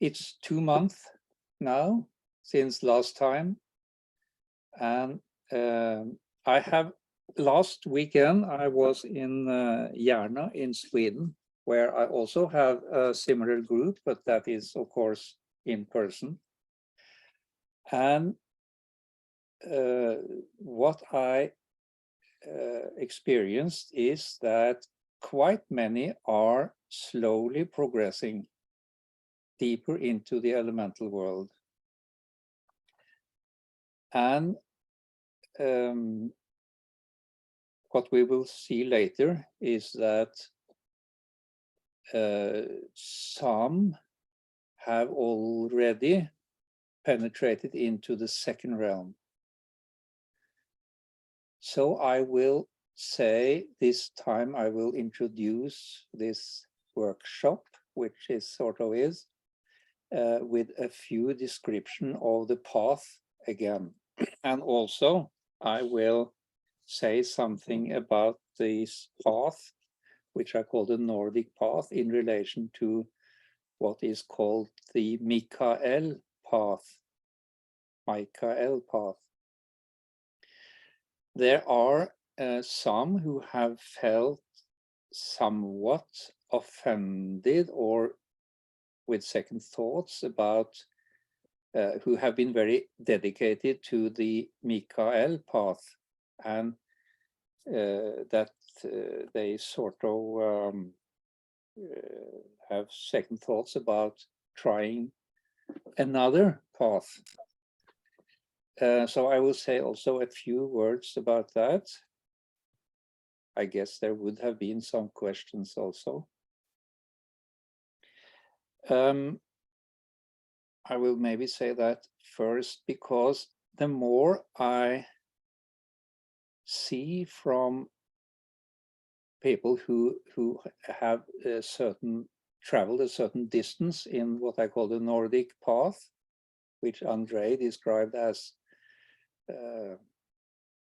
It's 2 months now since last time, and I have last weekend I was in Järna in Sweden, where I also have a similar group, but that is of course in person. And what I experienced is that quite many are slowly progressing deeper into the elemental world. And what we will see later is that some have already penetrated into the second realm. So I will say this time I will introduce this workshop, which is with a few description of the path again. And also I will say something about this path, which I call the Nordic path, in relation to what is called the Mikael path. There are some who have felt somewhat offended or with second thoughts about who have been very dedicated to the Mikael path, and that they have second thoughts about trying another path. So I will say also a few words about that. I guess there would have been some questions also. I will maybe say that first, because the more I see from people who have traveled a certain distance in what I call the Nordic path, which Andrei described as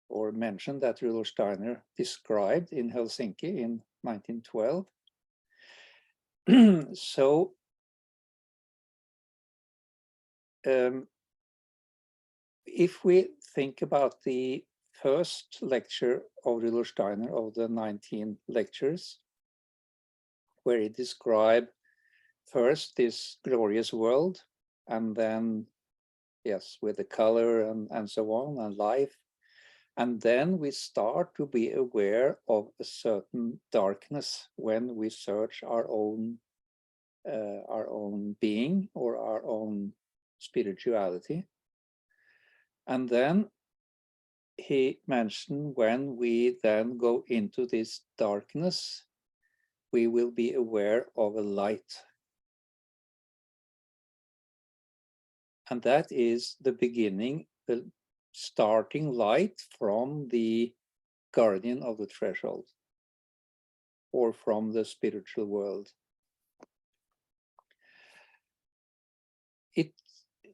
or mentioned that Rudolf Steiner described in Helsinki in 1912. So if we think about the first lecture of Rudolf Steiner, of the 19 lectures, where he described first this glorious world, and then, yes, with the color and so on, and life. And then we start to be aware of a certain darkness when we search our own being or our own spirituality. And then he mentioned when we then go into this darkness, we will be aware of a light. And that is the beginning, the starting light from the guardian of the threshold, or from the spiritual world.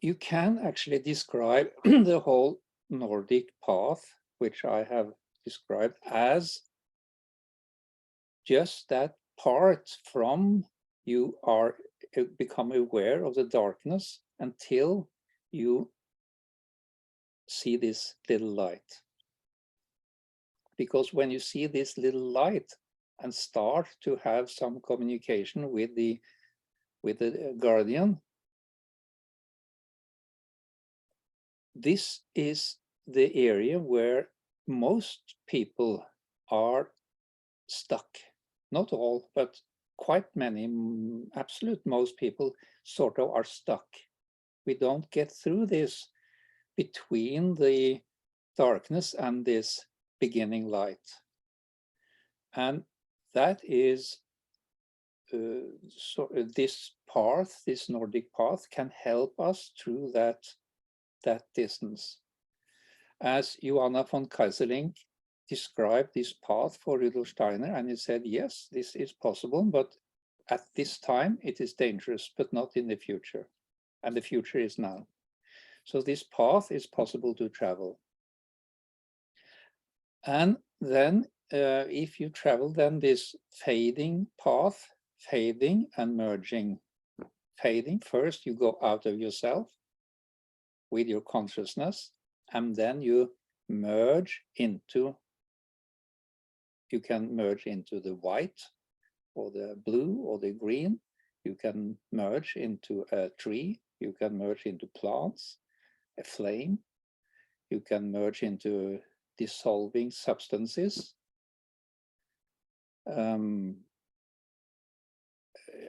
You can actually describe the whole Nordic path, which I have described, as just that part from you are become aware of the darkness until you see this little light. Because when you see this little light and start to have some communication with the guardian, this is the area where most people are stuck. Not all, but quite many, absolute most people sort of are stuck. We don't get through this between the darkness and this beginning light. And that is, this path, this Nordic path, can help us through that distance. As Johanna von Kaiserlink described this path for Rudolf Steiner, and he said, yes, this is possible, but at this time it is dangerous, but not in the future. And the future is now. So this path is possible to travel. And then if you travel then this fading path, fading and merging, fading. First, you go out of yourself with your consciousness, and then you can merge into the white or the blue or the green. You can merge into a tree. You can merge into plants, a flame. You can merge into dissolving substances.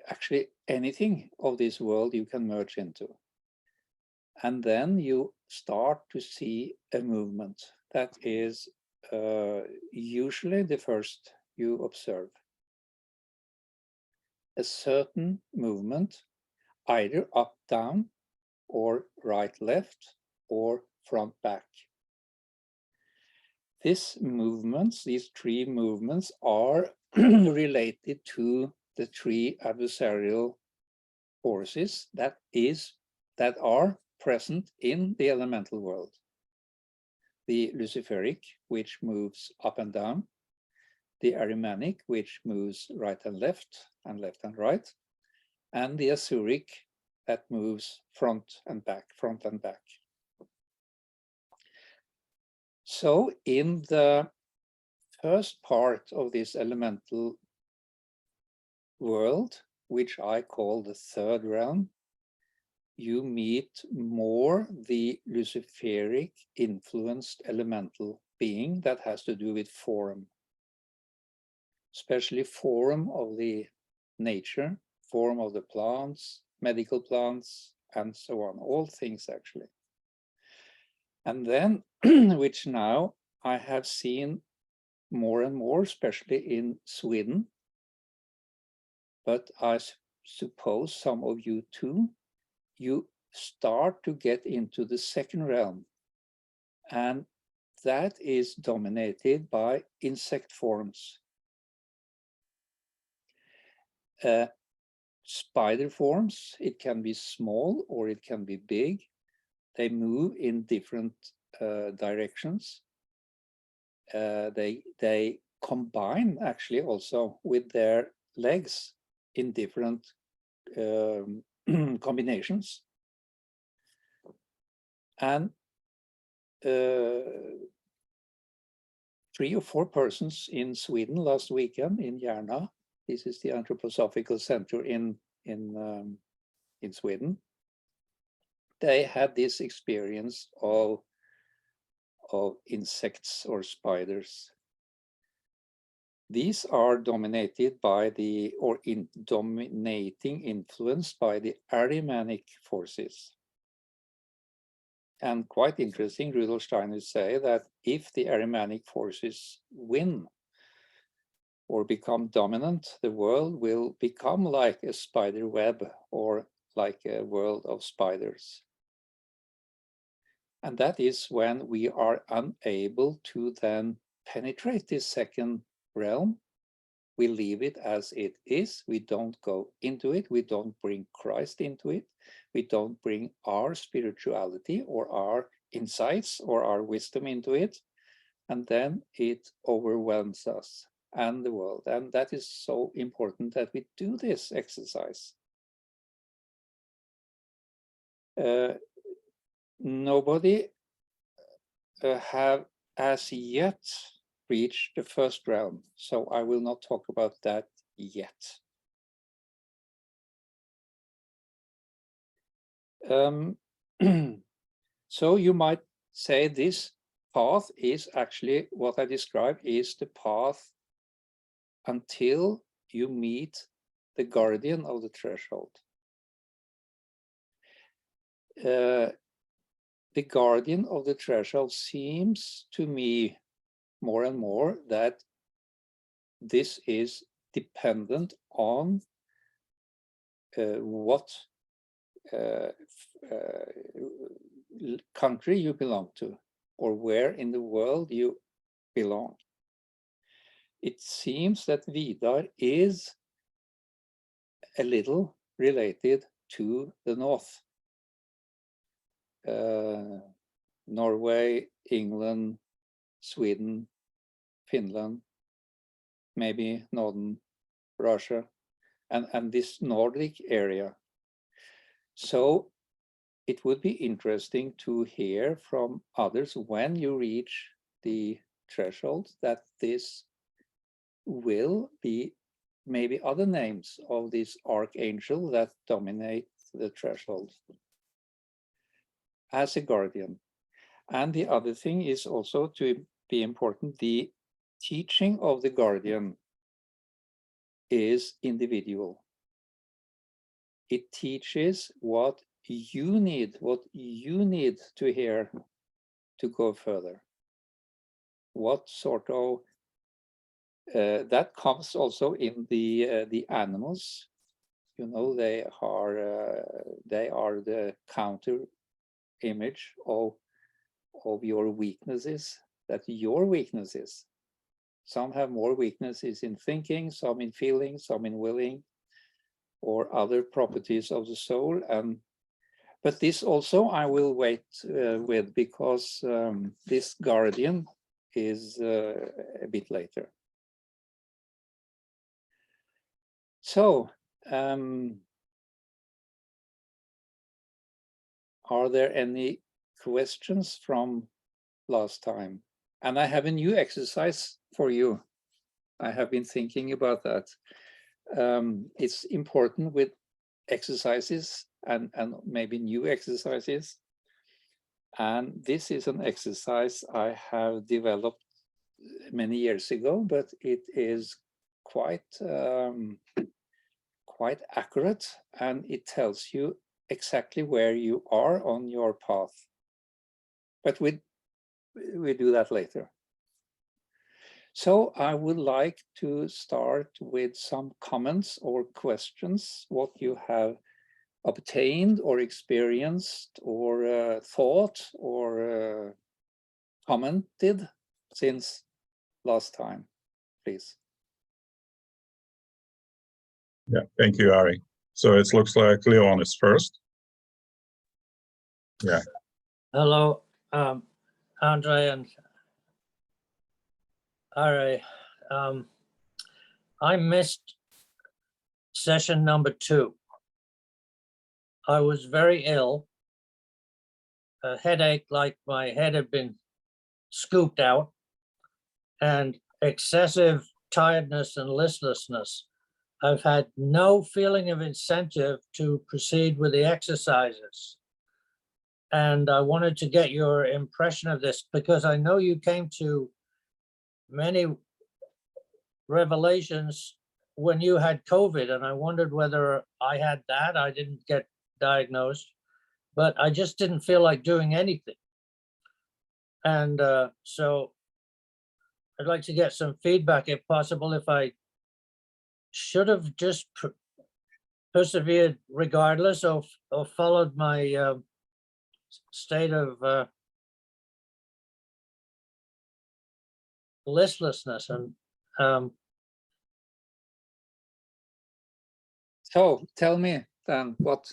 Actually, anything of this world you can merge into. And then you start to see a movement. That is usually the first you observe. A certain movement, either up, down, or right, left, or front, back. These three movements are related to the three adversarial forces that are present in the elemental world. The luciferic, which moves up and down, the Ahrimanic, which moves right and left and right, and the Asuric that moves front and back. So in the first part of this elemental world, which I call the third realm, you meet more the luciferic influenced elemental being that has to do with form, especially form of the nature, form of the plants, medical plants, and so on, all things actually. And then, which now I have seen more and more, especially in Sweden, but I suppose some of you too, you start to get into the second realm, and that is dominated by insect forms. Spider forms, it can be small or it can be big. They move in different directions. They combine actually also with their legs in different combinations. And 3 or 4 persons in Sweden last weekend in Järna, this is the anthroposophical center in Sweden, they had this experience of insects or spiders. These are dominated by influenced by the Ahrimanic forces. And quite interesting, Rudolf Steiner say that if the Ahrimanic forces win or become dominant, the world will become like a spider web or like a world of spiders. And that is when we are unable to then penetrate this second realm. We leave it as it is. We don't go into it. We don't bring Christ into it. We don't bring our spirituality or our insights or our wisdom into it. And then it overwhelms us and the world. And that is so important that we do this exercise. Nobody have as yet reached the first realm, so I will not talk about that yet. So you might say this path is actually what I describe is the path until you meet the guardian of the threshold. The guardian of the threshold seems to me more and more that this is dependent on what country you belong to or where in the world you belong. It seems that Vidar is a little related to the north. Norway, England, Sweden, Finland, maybe northern Russia, and this Nordic area. So it would be interesting to hear from others when you reach the threshold that this will be maybe other names of this archangel that dominate the threshold as a guardian. And the other thing is also to be important, the teaching of the guardian is individual. It teaches what you need to hear to go further. What sort of that comes also in the animals. You know, they are the counter image of your weaknesses. That your weaknesses. Some have more weaknesses in thinking, some in feeling, some in willing, or other properties of the soul. But this also I will wait with, because this guardian is a bit later. So, are there any questions from last time? And I have a new exercise for you. I have been thinking about that. It's important with exercises and maybe new exercises. And this is an exercise I have developed many years ago, but it is quite accurate, and it tells you exactly where you are on your path. But we do that later. So I would like to start with some comments or questions, what you have obtained or experienced or thought or commented since last time, please. Yeah, thank you, Ari. So it looks like Leon is first. Yeah. Hello, Andre and Ari. I missed session number 2. I was very ill, a headache like my head had been scooped out, and excessive tiredness and listlessness. I've had no feeling of incentive to proceed with the exercises. And I wanted to get your impression of this, because I know you came to many revelations when you had COVID, and I wondered whether I had that. I didn't get diagnosed, but I just didn't feel like doing anything. And so I'd like to get some feedback, if possible, if I should have just persevered regardless, or followed my state of listlessness. And so tell me then, what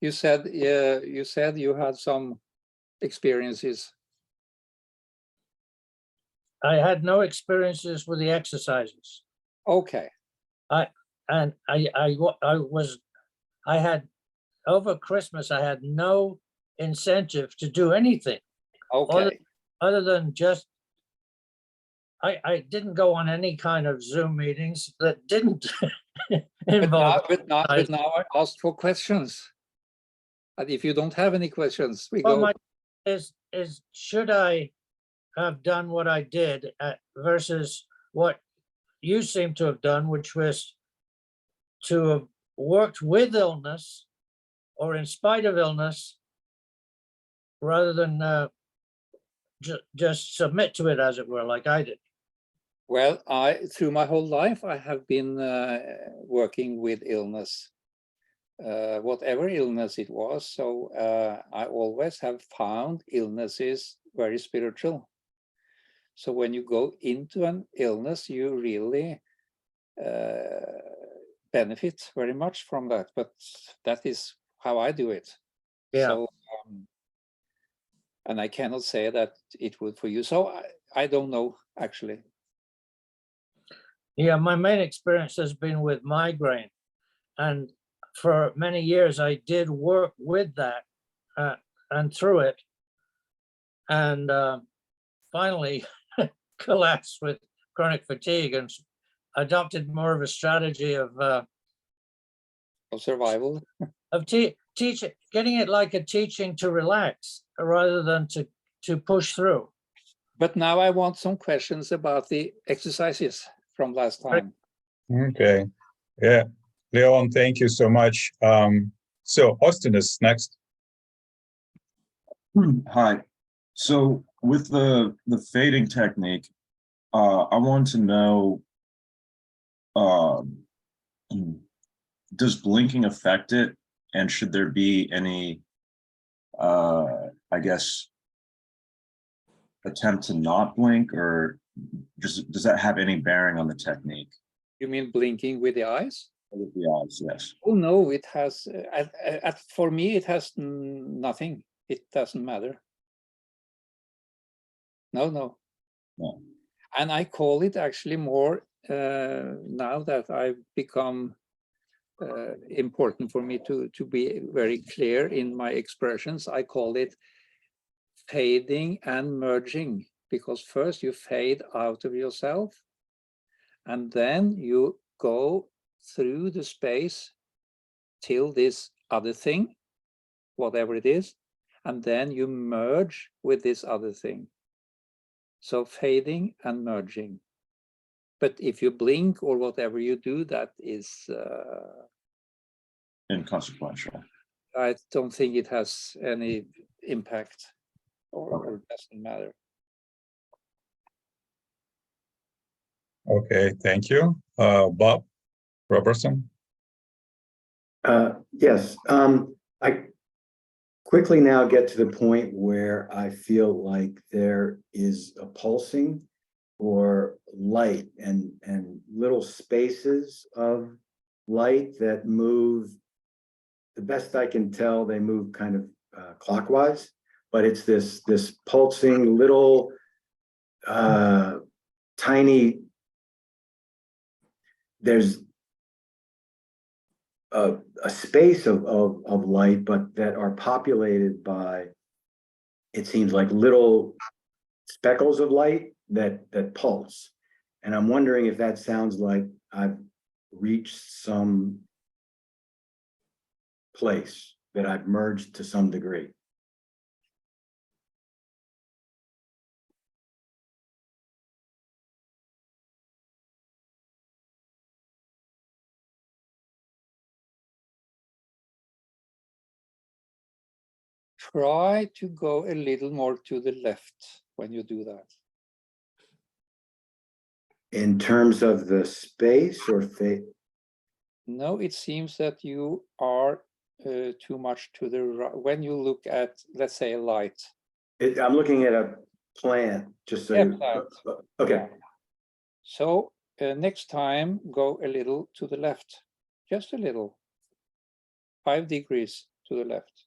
you said. You said you had some experiences. I had no experiences with the exercises. Okay. I had over Christmas, I had no incentive to do anything. Okay. Other than just, I didn't go on any kind of Zoom meetings that didn't involve. But now I asked for questions. And if you don't have any questions, we well, go. my is should I have done what I did versus what you seem to have done, which was to have worked with illness or in spite of illness, rather than just submit to it, as it were, like I did. Well, through my whole life, I have been working with illness, whatever illness it was. So I always have found illnesses very spiritual. So when you go into an illness, you really benefit very much from that. But that is how I do it. Yeah. So, and I cannot say that it would for you. So I don't know, actually. Yeah, my main experience has been with migraine, and for many years, I did work with that and through it. And finally collapsed with chronic fatigue and adopted more of a strategy of survival. of teaching, getting it like a teaching to relax rather than to push through. But now I want some questions about the exercises from last time. Okay. Yeah. Leon, thank you so much. So Austin is next. Hi. So with the fading technique, I want to know, does blinking affect it? And should there be any, I guess, attempt to not blink, or does that have any bearing on the technique? You mean blinking with the eyes? With the eyes, yes. Oh no, it has. For me, it has nothing. It doesn't matter. No. No. And I call it actually more now that I've become important for me to be very clear in my expressions. I call it fading and merging, because first you fade out of yourself, and then you go through the space till this other thing, whatever it is, and then you merge with this other thing. So fading and merging. But if you blink or whatever you do, that is Inconsequential. I don't think it has any impact, or doesn't matter. Okay, thank you. Bob Robertson. Yes, I quickly now get to the point where I feel like there is a pulsing or light and little spaces of light that move. The best I can tell, they move kind of clockwise, but it's this pulsing little tiny. There's a space of light, but that are populated by, it seems like little speckles of light that pulse. And I'm wondering if that sounds like I've reached some place that I've merged to some degree. Try to go a little more to the left when you do that. In terms of the space or fate? No, it seems that you are too much to the right. When you look at, let's say, a light. I'm looking at a plant, just so. Yeah, you, plant. okay. Yeah. So next time, go a little to the left, just a little, 5 degrees to the left.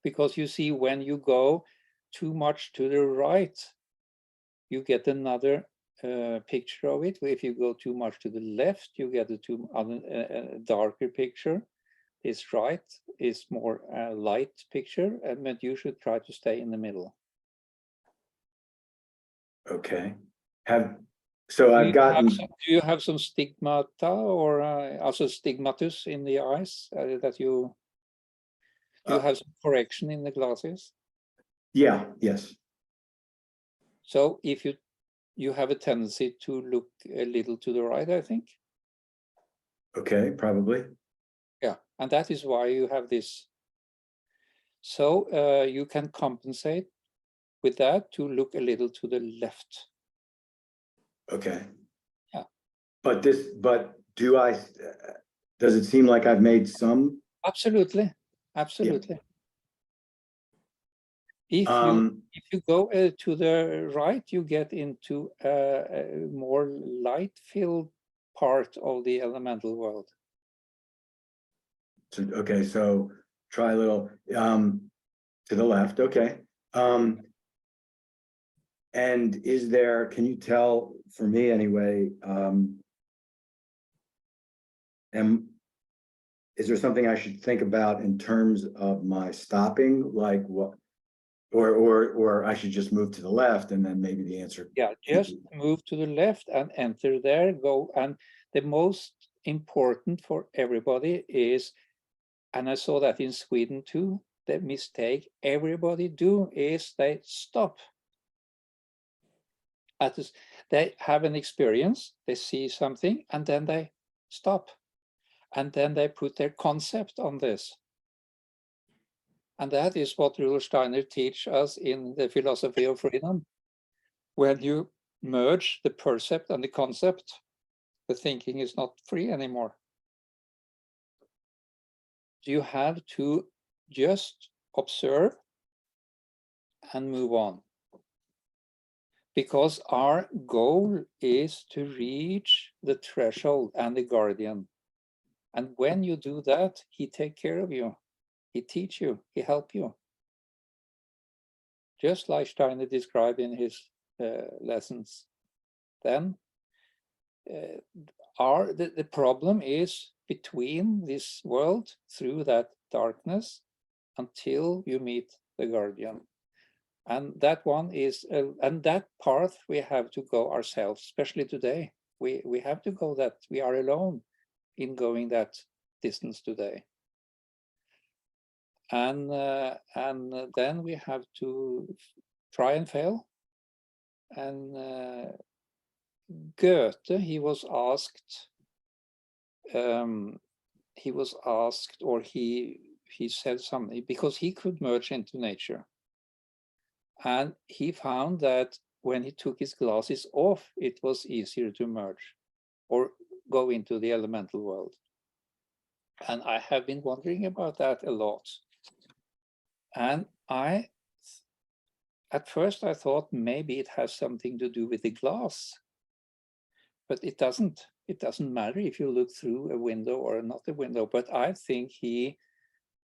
Because you see, when you go too much to the right, you get another picture of it. If you go too much to the left, you get a darker picture. This right is more light picture, but you should try to stay in the middle. Okay. I've gotten. Do you have some stigmata or also stigmatus in the eyes that you have some correction in the glasses? Yeah. Yes. So if you have a tendency to look a little to the right, I think. Okay, probably. Yeah, and that is why you have this. So you can compensate with that to look a little to the left. Okay. Yeah. But does it seem like I've made some? Absolutely. Yeah. If you go to the right, you get into a more light-filled part of the elemental world. Okay, so try a little to the left. Okay. And is there? Can you tell, for me anyway? is there something I should think about in terms of my stopping, like what, or I should just move to the left and then maybe the answer? Yeah, just move to the left and enter there, go. And the most important for everybody is, and I saw that in Sweden too, the mistake everybody do is they stop. They have an experience, they see something, and then they stop. And then they put their concept on this. And that is what Rudolf Steiner teaches us in the philosophy of freedom. When you merge the percept and the concept, the thinking is not free anymore. You have to just observe and move on. Because our goal is to reach the threshold and the guardian. And when you do that, he takes care of you. He teach you, he help you. Just like Steiner described in his lessons. Then the problem is between this world through that darkness until you meet the guardian. And that one is, and that path we have to go ourselves, especially today. We have to go that, we are alone in going that distance today. And then we have to try and fail. And Goethe, he was asked, or he said something, because he could merge into nature. And he found that when he took his glasses off, it was easier to merge or go into the elemental world. And I have been wondering about that a lot. And at first I thought maybe it has something to do with the glass, but it doesn't. It doesn't matter if you look through a window or not a window, but I think he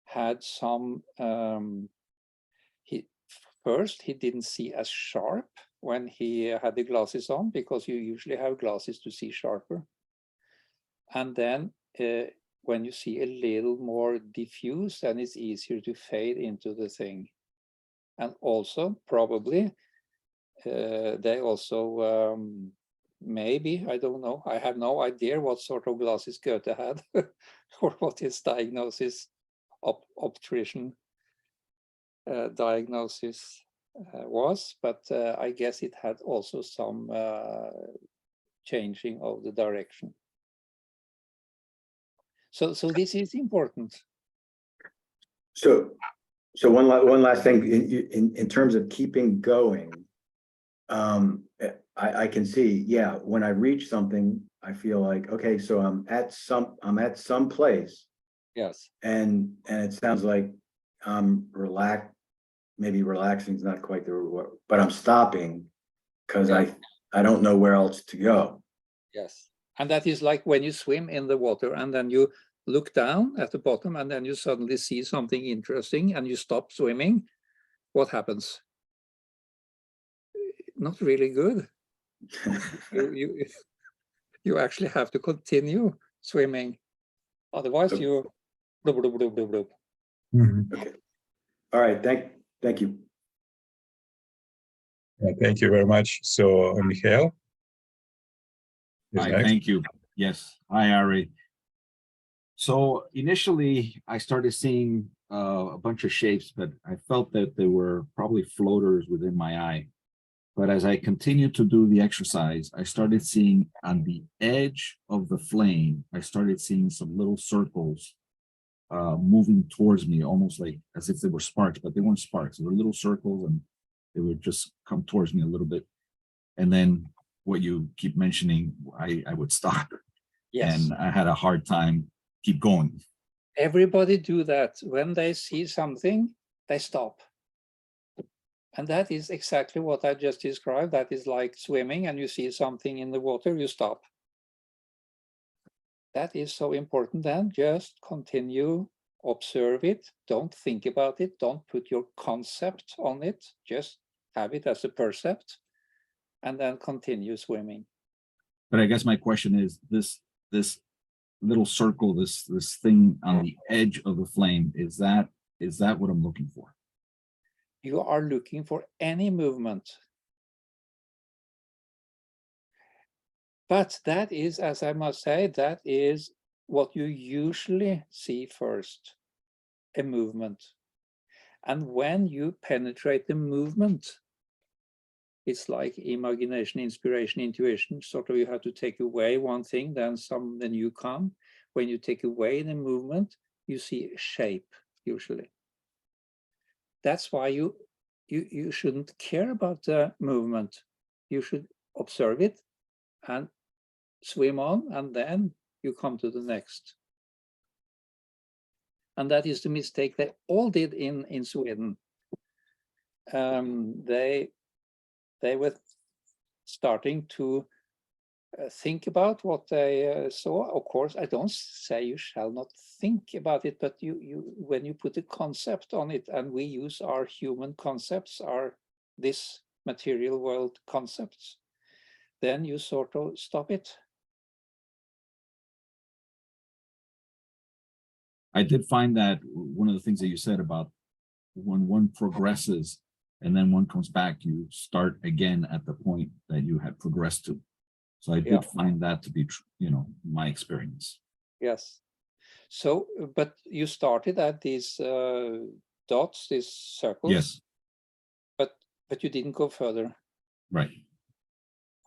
had some, First, he didn't see as sharp when he had the glasses on, because you usually have glasses to see sharper. And then when you see a little more diffuse, then it's easier to fade into the thing. And also, probably, they also, maybe, I don't know, I have no idea what sort of glasses Goethe had or what his diagnosis, optician diagnosis was, but I guess it had also some changing of the direction. So this is important. So one last thing in terms of keeping going. I can see, yeah, when I reach something, I feel like, okay, so I'm at some place. Yes. And it sounds like I'm maybe relaxing is not quite the word, but I'm stopping because Yeah. I don't know where else to go. Yes. And that is like when you swim in the water and then you look down at the bottom and then you suddenly see something interesting and you stop swimming. What happens? Not really good. You actually have to continue swimming. Otherwise you blub, blub, blub, blub, blub. Okay. All right. Thank you. Yeah, thank you very much. So, Michael. Hi, thank you. Yes. Hi, Ari. So initially, I started seeing a bunch of shapes, but I felt that they were probably floaters within my eye. But as I continued to do the exercise, I started seeing on the edge of the flame, I started seeing some little circles moving towards me, almost like as if they were sparks, but they weren't sparks. They were little circles and they would just come towards me a little bit. And then what you keep mentioning, I would stop. Yes. And I had a hard time keep going. Everybody do that. When they see something, they stop. And that is exactly what I just described. That is like swimming and you see something in the water, you stop. That is so important then. Just continue, observe it. Don't think about it. Don't put your concept on it. Just have it as a percept and then continue swimming. But I guess my question is this little circle, this thing on the edge of the flame, is that what I'm looking for? You are looking for any movement. But that is, as I must say, that is what you usually see first, a movement. And when you penetrate the movement, it's like imagination, inspiration, intuition. Sort of you have to take away one thing, then you come. When you take away the movement, you see a shape, usually. That's why you shouldn't care about the movement. You should observe it and swim on, and then you come to the next. And that is the mistake they all did in Sweden. They were starting to think about what they saw. Of course, I don't say you shall not think about it, but when you put a concept on it, and we use our human concepts, this material world concepts, then you sort of stop it. I did find that one of the things that you said about when one progresses and then one comes back, you start again at the point that you had progressed to. So I did find that to be, my experience. Yes. So, but you started at these dots, these circles. Yes. But you didn't go further. Right.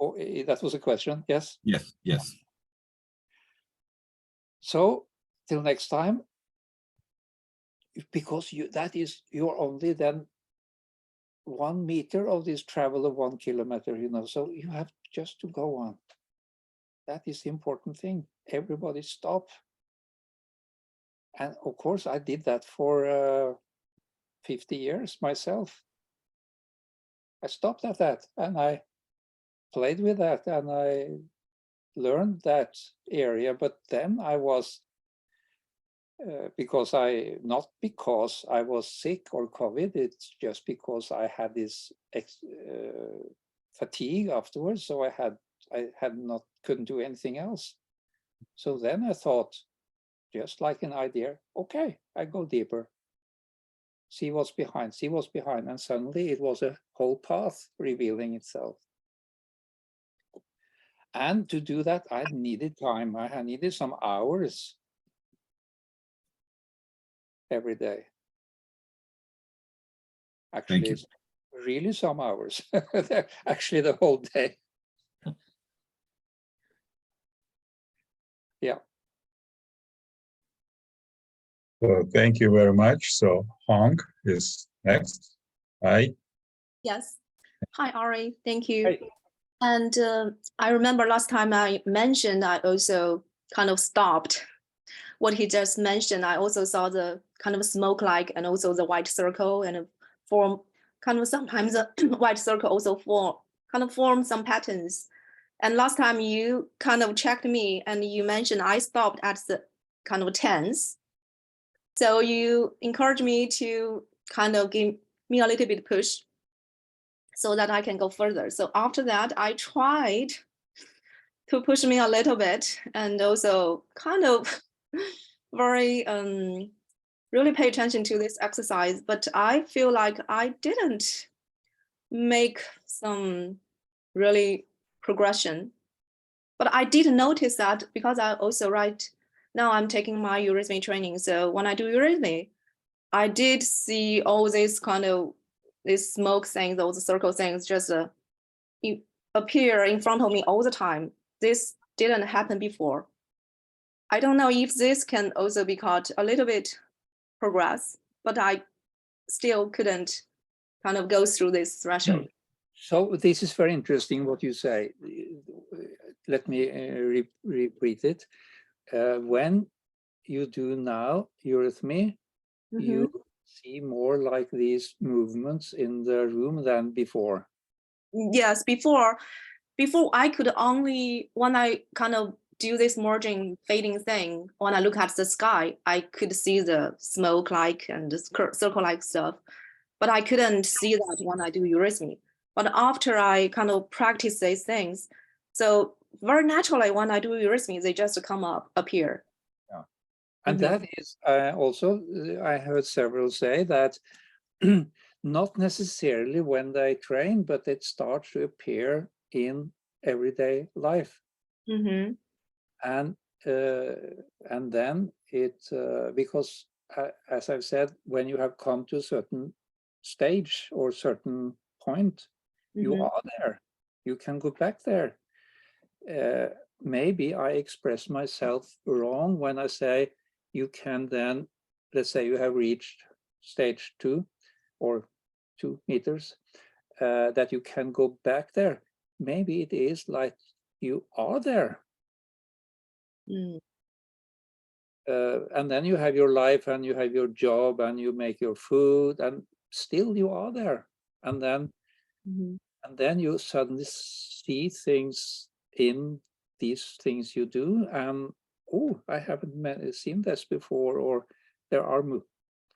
Oh, that was a question. Yes. Yes. Yes. So till next time, because you're only then 1 meter of this travel of 1 kilometer, so you have just to go on. That is the important thing. Everybody stop. And of course, I did that for 50 years myself. I stopped at that and I played with that and I learned that area. But then I was, not because I was sick or COVID, it's just because I had this fatigue afterwards. So couldn't do anything else. So then I thought, just like an idea, okay, I go deeper. See what's behind, and suddenly it was a whole path revealing itself. And to do that, I needed time. I needed some hours every day. Actually, it's really some hours. Actually, the whole day. Yeah. So thank you very much. So Hong is next. Hi. Yes. Hi, Ari. Thank you. Hi. And I remember last time I mentioned, I also kind of stopped what he just mentioned. I also saw the kind of smoke like and also the white circle and form kind of sometimes the white circle also form some patterns. And last time you kind of checked me and you mentioned I stopped at the kind of 10s. So you encouraged me to kind of give me a little bit push so that I can go further. So after that, I tried to push me a little bit and also kind of very really pay attention to this exercise. But I feel like I didn't make some really progression. But I did notice that because I also now I'm taking my eurythmy training. So when I do eurythmy, I did see all this kind of these smoke things, those circle things just appear in front of me all the time. This didn't happen before. I don't know if this can also be called a little bit progress, but I still couldn't kind of go through this threshold. So this is very interesting what you say. Let me repeat it. When you do now eurythmy, you see more like these movements in the room than before. Yes, before I could only, when I kind of do this merging fading thing, when I look at the sky, I could see the smoke like and the circle like stuff, but I couldn't see that when I do eurythmy. But after I kind of practice these things, so very naturally when I do eurythmy, they just come appear. And Mhm. that is also, I heard several say that not necessarily when they train, but it starts to appear in everyday life. Mm-hmm. And then it, because as I've said, when you have come to a certain stage or certain point, you Mm-hmm. are there. You can go back there. Maybe I express myself wrong when I say you can then, let's say you have reached stage 2 or 2 meters, that you can go back there. Maybe it is like you are there. Mm. And then you have your life and you have your job and you make your food and still you are there. And then, Mm-hmm. and then you suddenly see things in these things you do, and oh, I haven't seen this before, or there are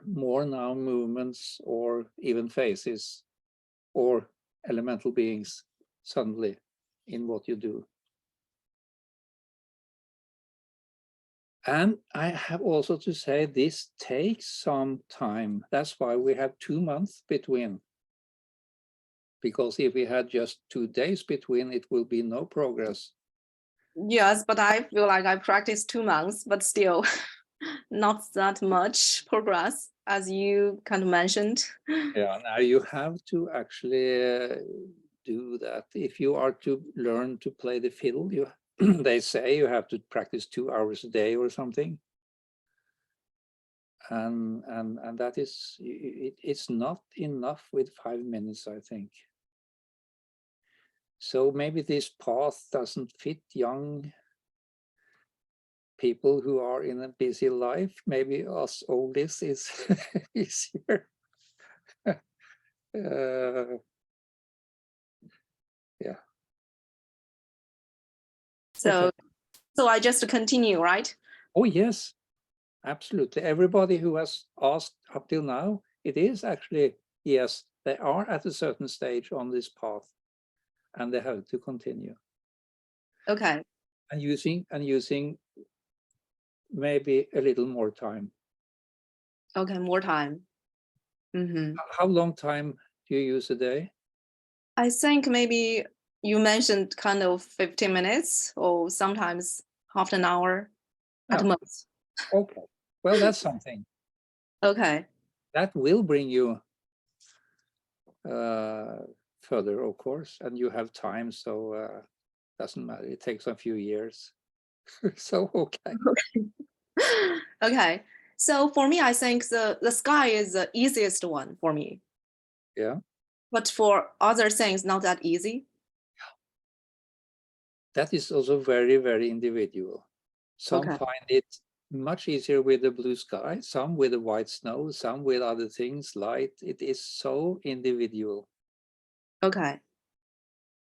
more now movements or even faces or elemental beings suddenly in what you do. And I have also to say this takes some time. That's why we have 2 months between. Because if we had just 2 days between, it will be no progress. Yes, but I feel like I practiced 2 months, but still not that much progress, as you kind of mentioned. Yeah, now you have to actually do that. If you are to learn to play the fiddle, you they say you have to practice 2 hours a day or something. And that is, it's not enough with 5 minutes, I think. So maybe this path doesn't fit young people who are in a busy life. Maybe us oldies is easier. Yeah. So, Okay. so I just continue, right? Oh, yes, absolutely. Everybody who has asked up till now, it is actually, yes, they are at a certain stage on this path and they have to continue. Okay. And using maybe a little more time. Okay, more time. Mm-hmm. How long time do you use a day? I think maybe you mentioned kind of 15 minutes or sometimes half an hour at Oh. most. Okay, well, that's something. Okay. That will bring you further, of course, and you have time, so doesn't matter. It takes a few years. So, okay. Okay. So for me, I think the sky is the easiest one for me. Yeah. But for other things, not that easy. That is also very, very individual. Some Okay. find it much easier with the blue sky, some with the white snow, some with other things, light. It is so individual. Okay.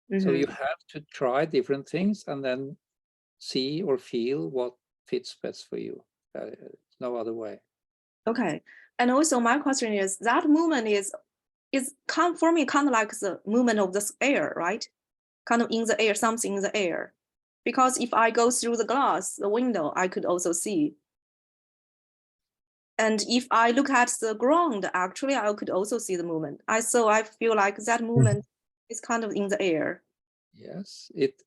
So Mm-hmm. you have to try different things and then see or feel what fits best for you. No other way. Okay. And also my question is that movement is for me kind of like the movement of the air, right? Kind of in the air, something in the air. Because if I go through the glass, the window, I could also see. And if I look at the ground, actually, I could also see the movement. So I feel like that movement is kind of in the air. Yes, it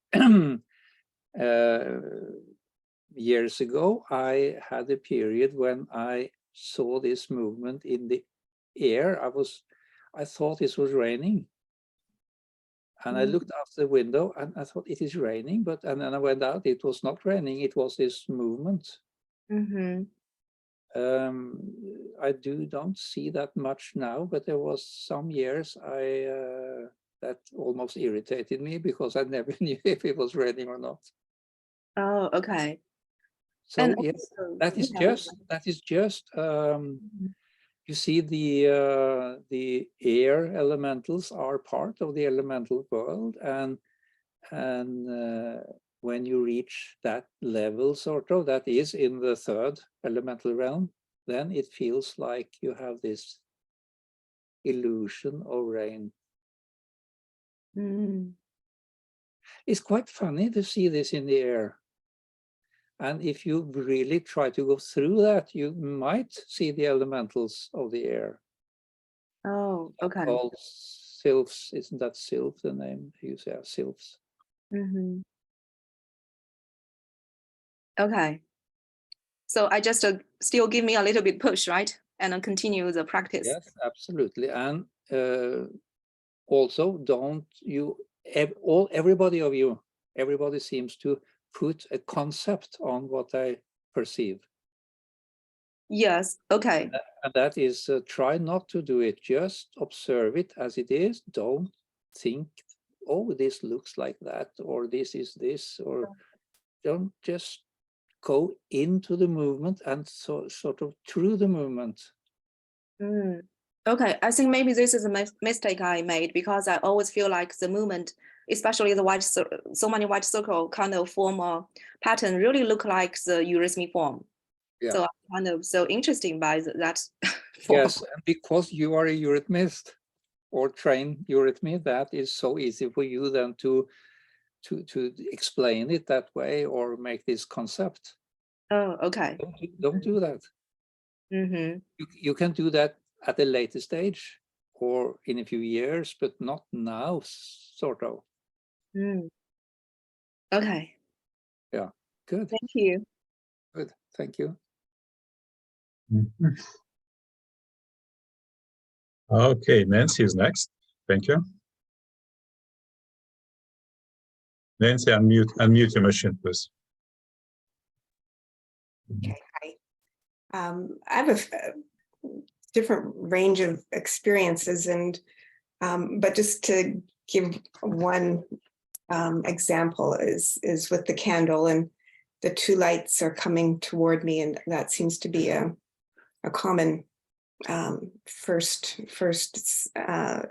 years ago, I had a period when I saw this movement in the air. I thought it was raining. And I looked out the window and I thought it is raining, and then I went out, it was not raining, it was this movement. Mm-hmm. I don't see that much now, but there was some years that almost irritated me because I never knew if it was raining or not. Oh, okay. So And yes, also, that is just you see the air elementals are part of the elemental world, and when you reach that level, sort of, that is in the third elemental realm, then it feels like you have this illusion of rain. Mm. It's quite funny to see this in the air. And if you really try to go through that, you might see the elementals of the air. Oh, okay. Called sylphs. Isn't that sylph the name? You say sylphs. Mm-hmm. Okay. So I just still give me a little bit push, right? And I'll continue the practice. Yes, absolutely. And also, don't you, everybody seems to put a concept on what I perceive. Yes. Okay. And that is, try not to do it. Just observe it as it is. Don't think, oh, this looks like that, or this is this, or don't just go into the movement and sort of through the movement. Mm. Okay, I think maybe this is a mistake I made, because I always feel like the movement, especially the white, so many white circle kind of form a pattern, really look like the eurythmy form. Yeah. So I'm kind of so interesting by that form. Yes, and because you are a eurythmist or trained eurythmy, that is so easy for you then to explain it that way or make this concept. Oh, okay. Don't do that. Mm-hmm. You can do that at a later stage or in a few years, but not now, sort of. Mm. Okay. Yeah, good. Thank you. Good, thank you. Mhm. Okay, Nancy is next. Thank you. Nancy, unmute your machine, please. Okay, hi. I have a different range of experiences, and but just to give one example is with the candle, and the two lights are coming toward me, and that seems to be a common first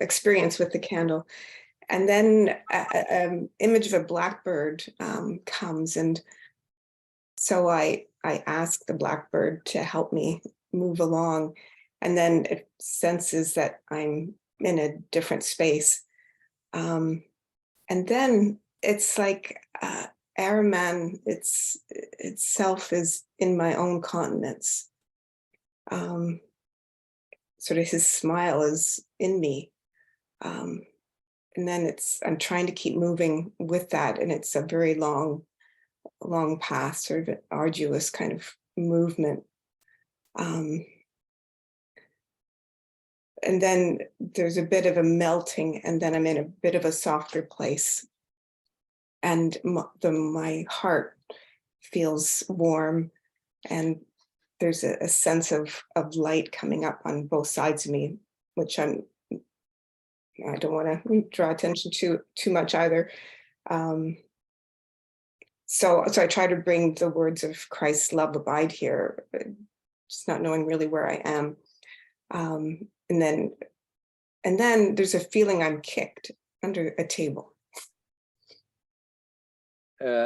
experience with the candle. And then an image of a blackbird comes, and so I ask the blackbird to help me move along, and then it senses that I'm in a different space. And then it's like Ahriman itself is in my own continents. Sort of his smile is in me. And then I'm trying to keep moving with that, and it's a very long path, sort of an arduous kind of movement. And then there's a bit of a melting, and then I'm in a bit of a softer place. And my heart feels warm, and there's a sense of light coming up on both sides of me, which I don't want to draw attention to too much either. So I try to bring the words of Christ's love abide here, just not knowing really where I am. And then there's a feeling I'm kicked under a table.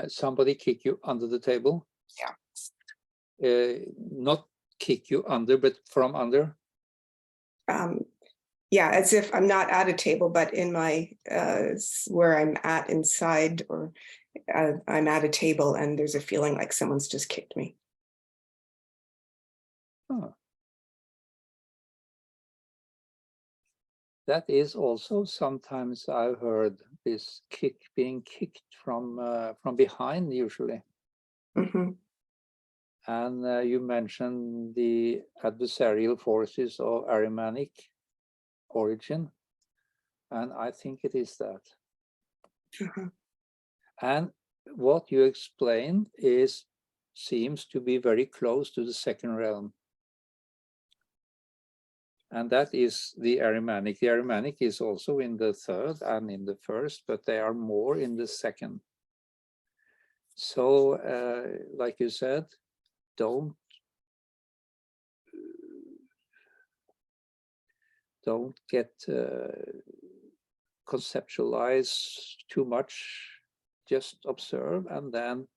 Somebody kick you under the table? Yeah. Not kick you under, but from under? Yeah, as if I'm not at a table, but in my, where I'm at inside, or I'm at a table and there's a feeling like someone's just kicked me. Oh. That is also sometimes I've heard this being kicked from behind usually. Mm-hmm. And you mentioned the adversarial forces of Ahrimanic origin, and I think it is that. Mm-hmm. And what you explained seems to be very close to the second realm. And that is the Ahrimanic. The Ahrimanic is also in the third and in the first, but they are more in the second. So, like you said, don't get conceptualize too much. Just observe, and then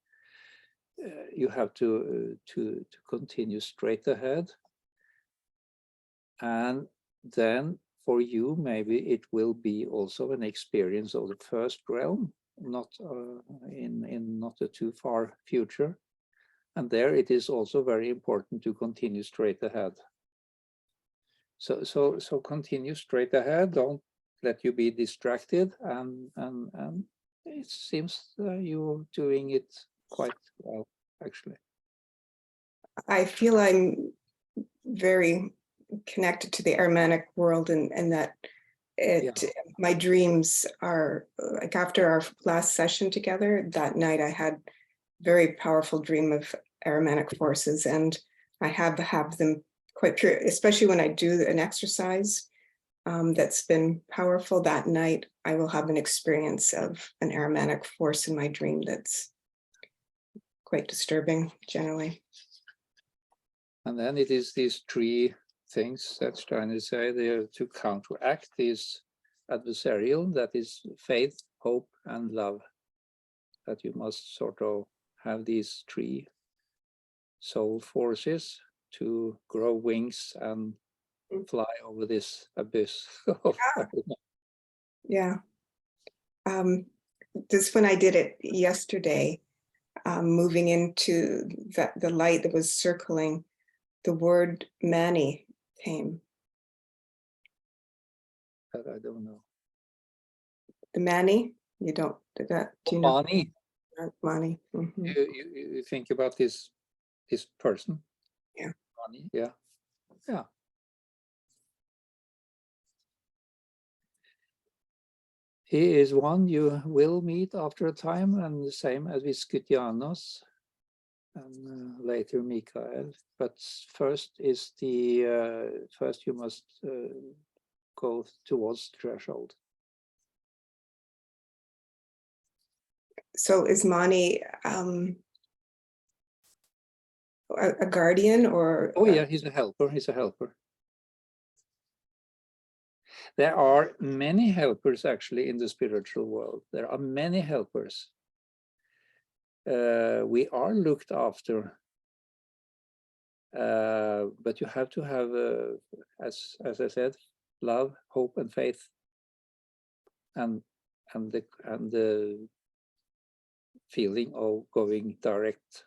you have to continue straight ahead. And then for you, maybe it will be also an experience of the first realm, not in not a too far future. And there it is also very important to continue straight ahead. So continue straight ahead. Don't let you be distracted. And it seems you're doing it quite well, actually. I feel I'm very connected to the Aramanic world, and that my dreams are like after our last session together that night, I had very powerful dream of Aramanic forces, and I have them quite pure, especially when I do an exercise that's been powerful that night. I will have an experience of an Aramanic force in my dream that's quite disturbing generally. And then it is these three things that Steiner say there to counteract this adversarial, that is faith, hope, and love. That you must sort of have these three soul forces to grow wings and fly over this abyss. Yeah. This when I did it yesterday, moving into the light that was circling, the word Mani came. But I don't know. The Mani? You don't, do you know? Mani. Mani. Mm-hmm. You think about this person? Yeah. Mani, yeah. Yeah. He is one you will meet after a time, and the same as with Skytianos and later Mikael. But first is first you must go towards the threshold. So is Mani a guardian or? Oh yeah, he's a helper. He's a helper. There are many helpers actually in the spiritual world. There are many helpers. We are looked after, but you have to have, as I said, love, hope, and faith, and the feeling of going direct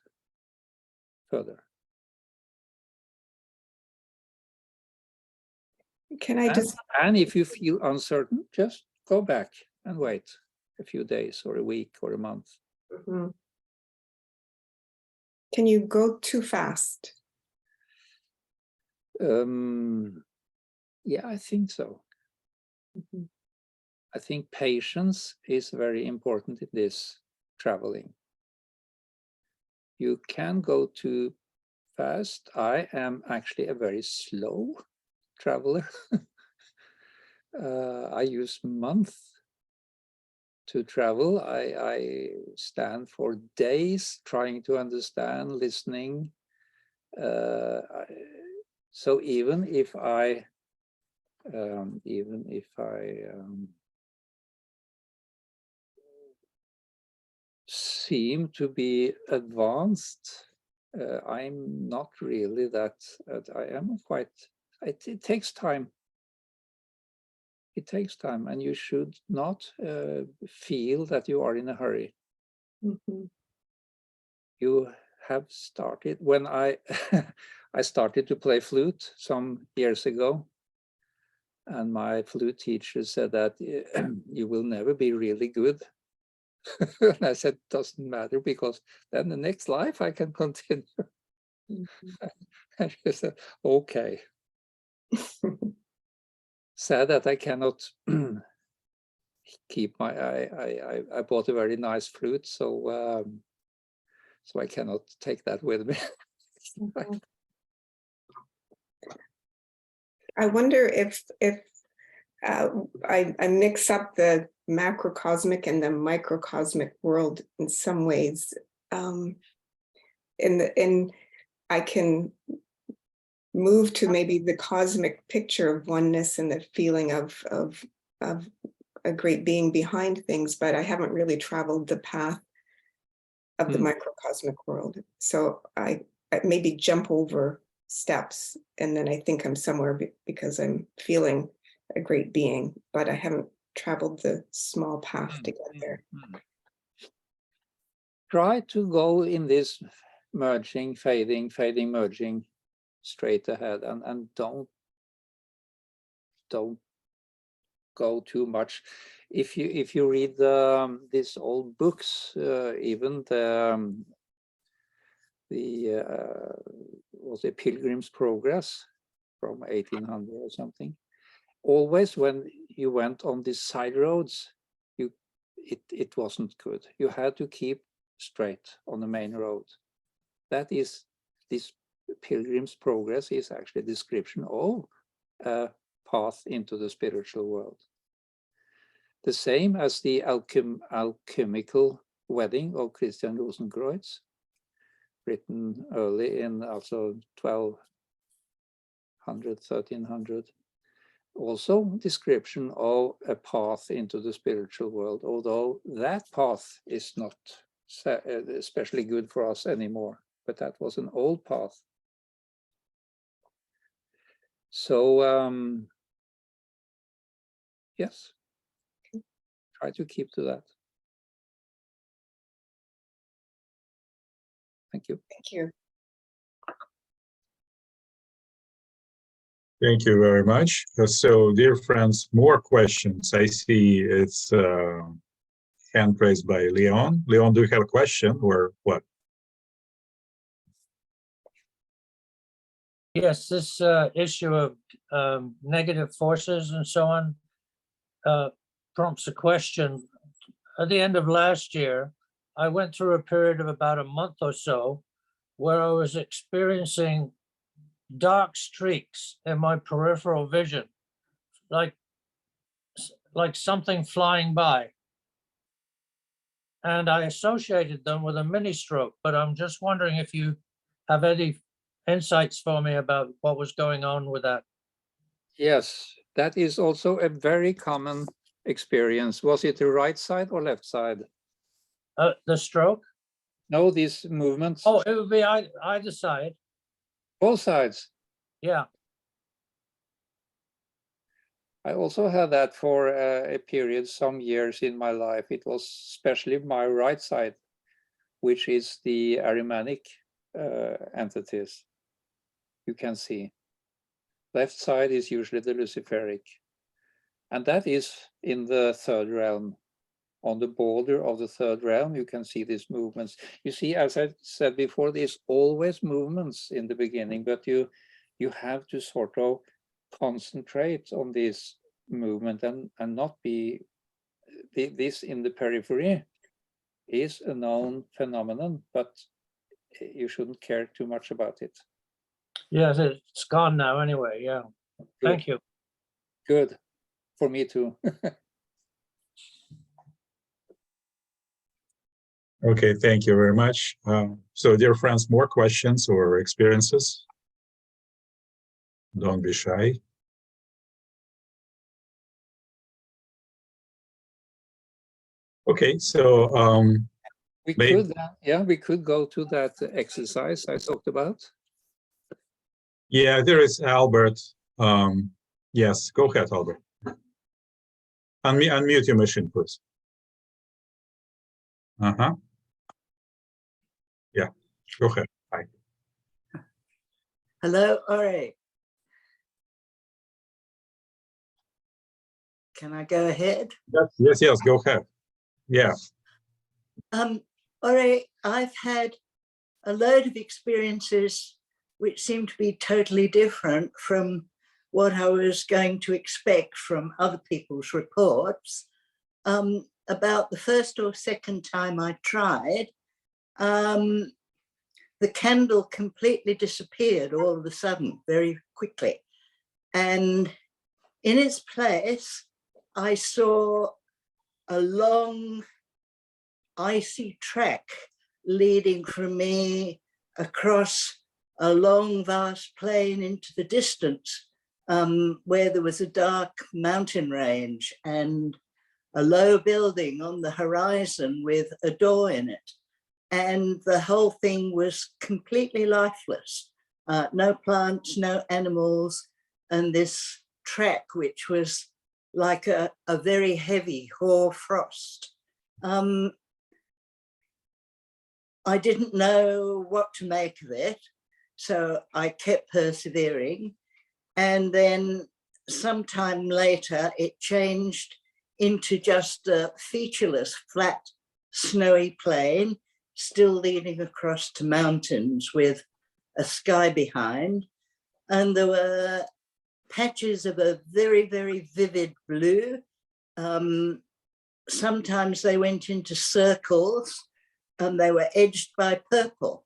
further. Can I just? And if you feel uncertain, just go back and wait a few days or a week or a month. Mm-hmm. Can you go too fast? Yeah, I think so. Mm-hmm. I think patience is very important in this traveling. You can go too fast. I am actually a very slow traveler. I use months to travel. I stand for days trying to understand, listening. So even if I seem to be advanced, I'm not really that. I am quite. It takes time. It takes time, and you should not feel that you are in a hurry. Mm-hmm. You have started when I I started to play flute some years ago, and my flute teacher said that you will never be really good. And I said, doesn't matter, because then the next life I can continue. Mm-hmm. And she said, okay. Sad that I cannot keep my, I bought a very nice flute, so so I cannot take that with me. Mm-hmm. I wonder if I mix up the macrocosmic and the microcosmic world in some ways. In I can move to maybe the cosmic picture of oneness and the feeling of a great being behind things, but I haven't really traveled the path of the microcosmic world. So I maybe jump over steps, and then I think I'm somewhere because I'm feeling a great being, but I haven't traveled the small path to get there. try to go in this merging, fading, fading, merging straight ahead, and don't go too much. If you read these old books, even was it Pilgrim's Progress from 1800 or something, always when you went on these side roads, it wasn't good. You had to keep straight on the main road. That is, this Pilgrim's Progress is actually a description of a path into the spiritual world. The same as the alchemical wedding of Christian Rosenkreuz, written early in also 1200, 1300. Also description of a path into the spiritual world, although that path is not especially good for us anymore, but that was an old path. So yes, try to keep to that. Thank you. Thank you. Thank you very much. So, dear friends, more questions. I see it's hand raised by Leon. Leon, do you have a question or what? Yes, this issue of negative forces and so on prompts a question. At the end of last year, I went through a period of about a month or so where I was experiencing dark streaks in my peripheral vision, like something flying by. And I associated them with a mini stroke, but I'm just wondering if you have any insights for me about what was going on with that. Yes, that is also a very common experience. Was it the right side or left side? The stroke? No, these movements. Oh, it would be either side. Both sides. Yeah. I also had that for a period, some years in my life. It was especially my right side, which is the Ahrimanic entities you can see. Left side is usually the Luciferic. And that is in the third realm. On the border of the third realm, you can see these movements. You see, as I said before, there's always movements in the beginning, but you have to sort of concentrate on this movement and not be, this in the periphery is a known phenomenon, but you shouldn't care too much about it. Yes, it's gone now anyway, yeah. Thank you. Good, for me too. Okay, thank you very much. So, dear friends, more questions or experiences? Don't be shy. Okay, so we could, yeah, we could go to that exercise I talked about. Yeah, there is Albert. Yes, go ahead, Albert. Unmute your machine, please. Yeah, go ahead. Hi. Hello, all right. Can I go ahead? Yes, go ahead. Yeah. All right, I've had a load of experiences which seem to be totally different from what I was going to expect from other people's reports. About the first or second time I tried, the candle completely disappeared all of a sudden, very quickly. And in its place, I saw a long, icy track leading from me across a long, vast plain into the distance, where there was a dark mountain range and a low building on the horizon with a door in it. And the whole thing was completely lifeless. No plants, no animals, and this track, which was like a very heavy hoar frost. I didn't know what to make of it. So I kept persevering. And then sometime later, it changed into just a featureless, flat, snowy plain, still leading across to mountains with a sky behind. And there were patches of a very, very vivid blue. Sometimes they went into circles and they were edged by purple.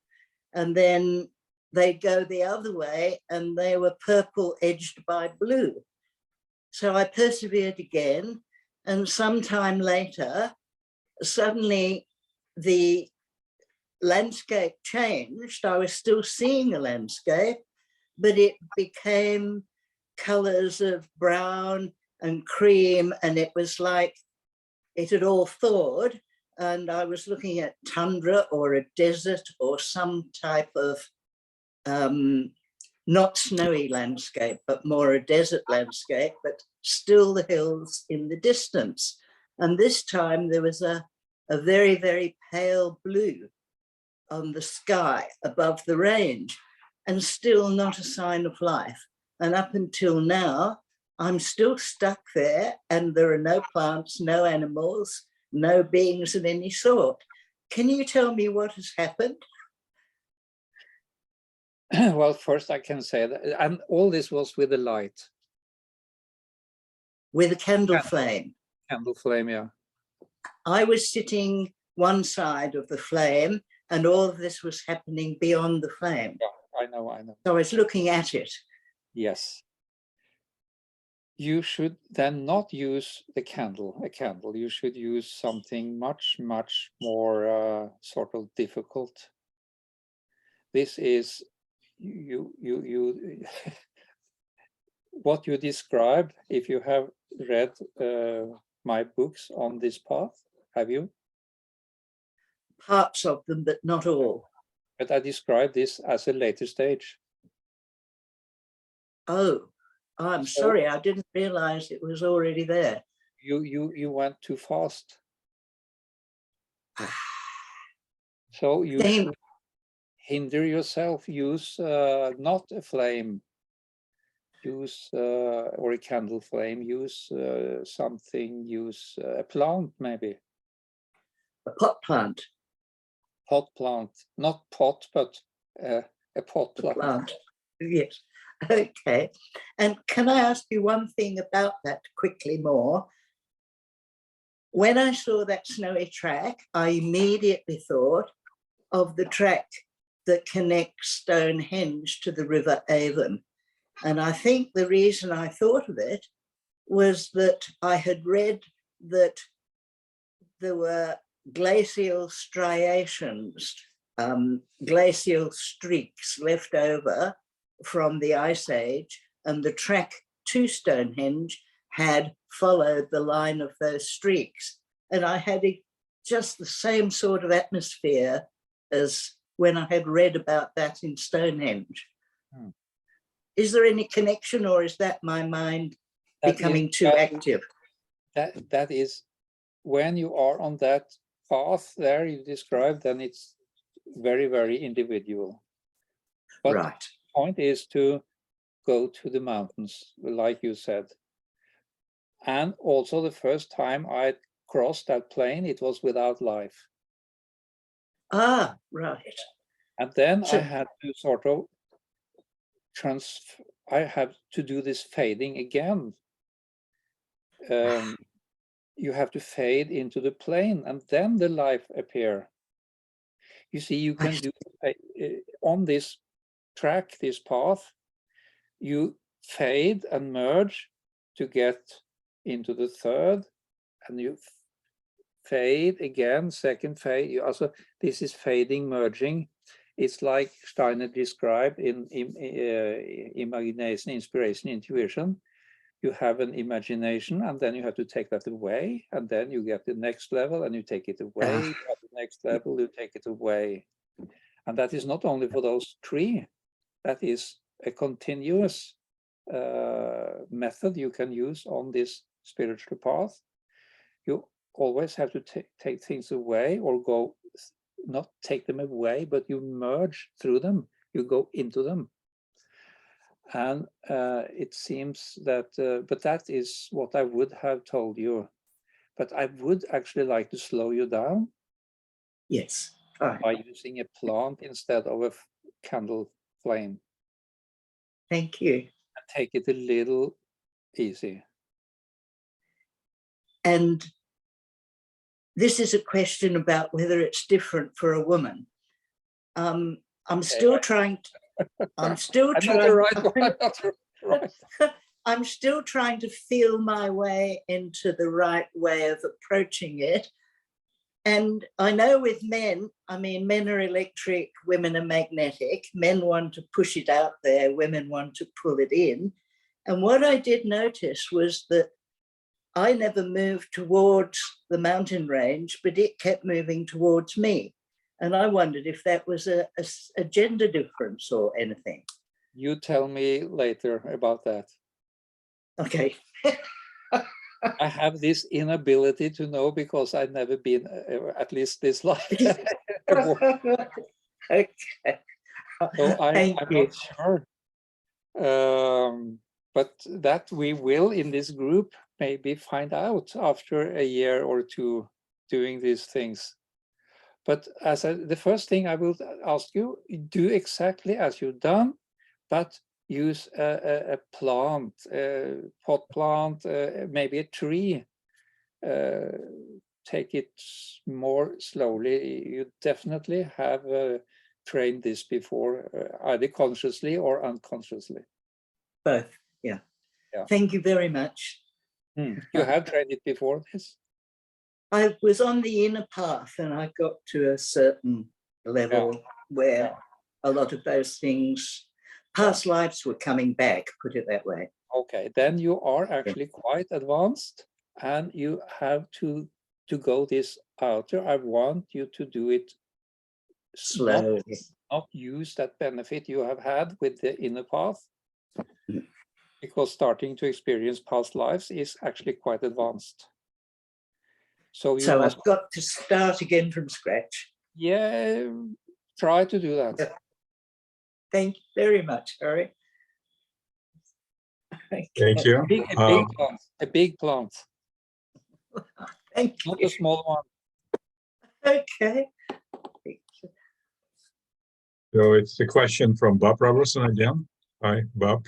And then they'd go the other way and they were purple edged by blue. So I persevered again. And sometime later, suddenly the landscape changed. I was still seeing a landscape, but it became colors of brown and cream, and it was like it had all thawed, and I was looking at tundra or a desert or some type of not snowy landscape, but more a desert landscape, but still the hills in the distance. And this time there was a very, very pale blue on the sky above the range, and still not a sign of life. And up until now, I'm still stuck there, and there are no plants, no animals, no beings of any sort. Can you tell me what has happened? Well, first I can say that, and all this was with the light. With a candle flame. Candle flame, yeah. I was sitting one side of the flame, and all of this was happening beyond the flame. Yeah, I know. So I was looking at it. Yes. You should then not use a candle. You should use something much, much more sort of difficult. This is you what you describe. If you have read my books on this path, have you? Parts of them, but not all. But I describe this as a later stage. Oh, I'm sorry, I didn't realize it was already there. You went too fast. So you should hinder yourself. Use not a flame. Use or a candle flame. Use something. Use a plant, maybe. A pot plant. Pot plant, not pot, but a pot plant. Yes. Okay. And can I ask you one thing about that quickly more? When I saw that snowy track, I immediately thought of the track that connects Stonehenge to the River Avon. And I think the reason I thought of it was that I had read that there were glacial striations, glacial streaks left over from the Ice Age, and the track to Stonehenge had followed the line of those streaks. And I had just the same sort of atmosphere as when I had read about that in Stonehenge. Is there any connection, or is that my mind becoming too active? That is, when you are on that path there you described, then it's very, very individual. But right. The point is to go to the mountains, like you said. And also the first time I crossed that plain, it was without life. Ah, right. And then I had to sort of I have to do this fading again. You have to fade into the plain, and then the life appear. You see, you can do on this track, this path, you fade and merge to get into the third, and you fade again, second fade. Also, this is fading, merging. It's like Steiner described in imagination, inspiration, intuition. You have an imagination, and then you have to take that away, and then you get the next level, and you take it away. At the next level, you take it away. And that is not only for those three. That is a continuous method you can use on this spiritual path. You always have to take things away or go not take them away, but you merge through them, you go into them. And it seems that, but that is what I would have told you. But I would actually like to slow you down. Yes. Fine. By using a plant instead of a candle flame. Thank you. And take it a little easy. And this is a question about whether it's different for a woman. I'm still trying to, I'm still trying to feel my way into the right way of approaching it. And I know with men, I mean, men are electric, women are magnetic. Men want to push it out there, women want to pull it in. And what I did notice was that I never moved towards the mountain range, but it kept moving towards me. And I wondered if that was a gender difference or anything. You tell me later about that. Okay. I have this inability to know because I've never been, at least this life. Okay. So I'm not sure. But that we will in this group maybe find out after a year or two doing these things. But as the first thing I will ask you, do exactly as you've done, but use a plant, a pot plant, maybe a tree. Take it more slowly. You definitely have trained this before, either consciously or unconsciously. Both, yeah. Thank you very much. You have trained it before this? I was on the inner path and I got to a certain level where a lot of those things, past lives were coming back, put it that way. Okay, then you are actually quite advanced and you have to go this outer. I want you to do it slowly, not use that benefit you have had with the inner path, because starting to experience past lives is actually quite advanced. So I've got to start again from scratch. Yeah, try to do that. Yeah. Thank you very much, Harry. Thank you. A big plant. Thank you. Not a small one. Okay. So it's a question from Bob Robertson again. Hi, Bob.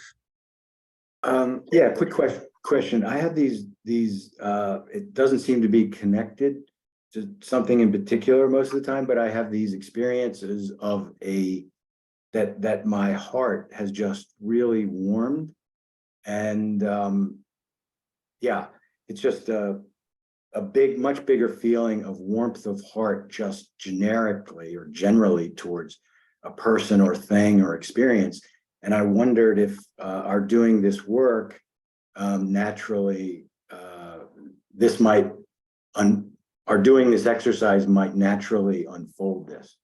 Yeah, quick question. I have these, it doesn't seem to be connected to something in particular most of the time, but I have these experiences of that my heart has just really warmed. And yeah, it's just a much bigger feeling of warmth of heart, just generically or generally towards a person or thing or experience. And I wondered if our doing this work naturally, our doing this exercise might naturally unfold this.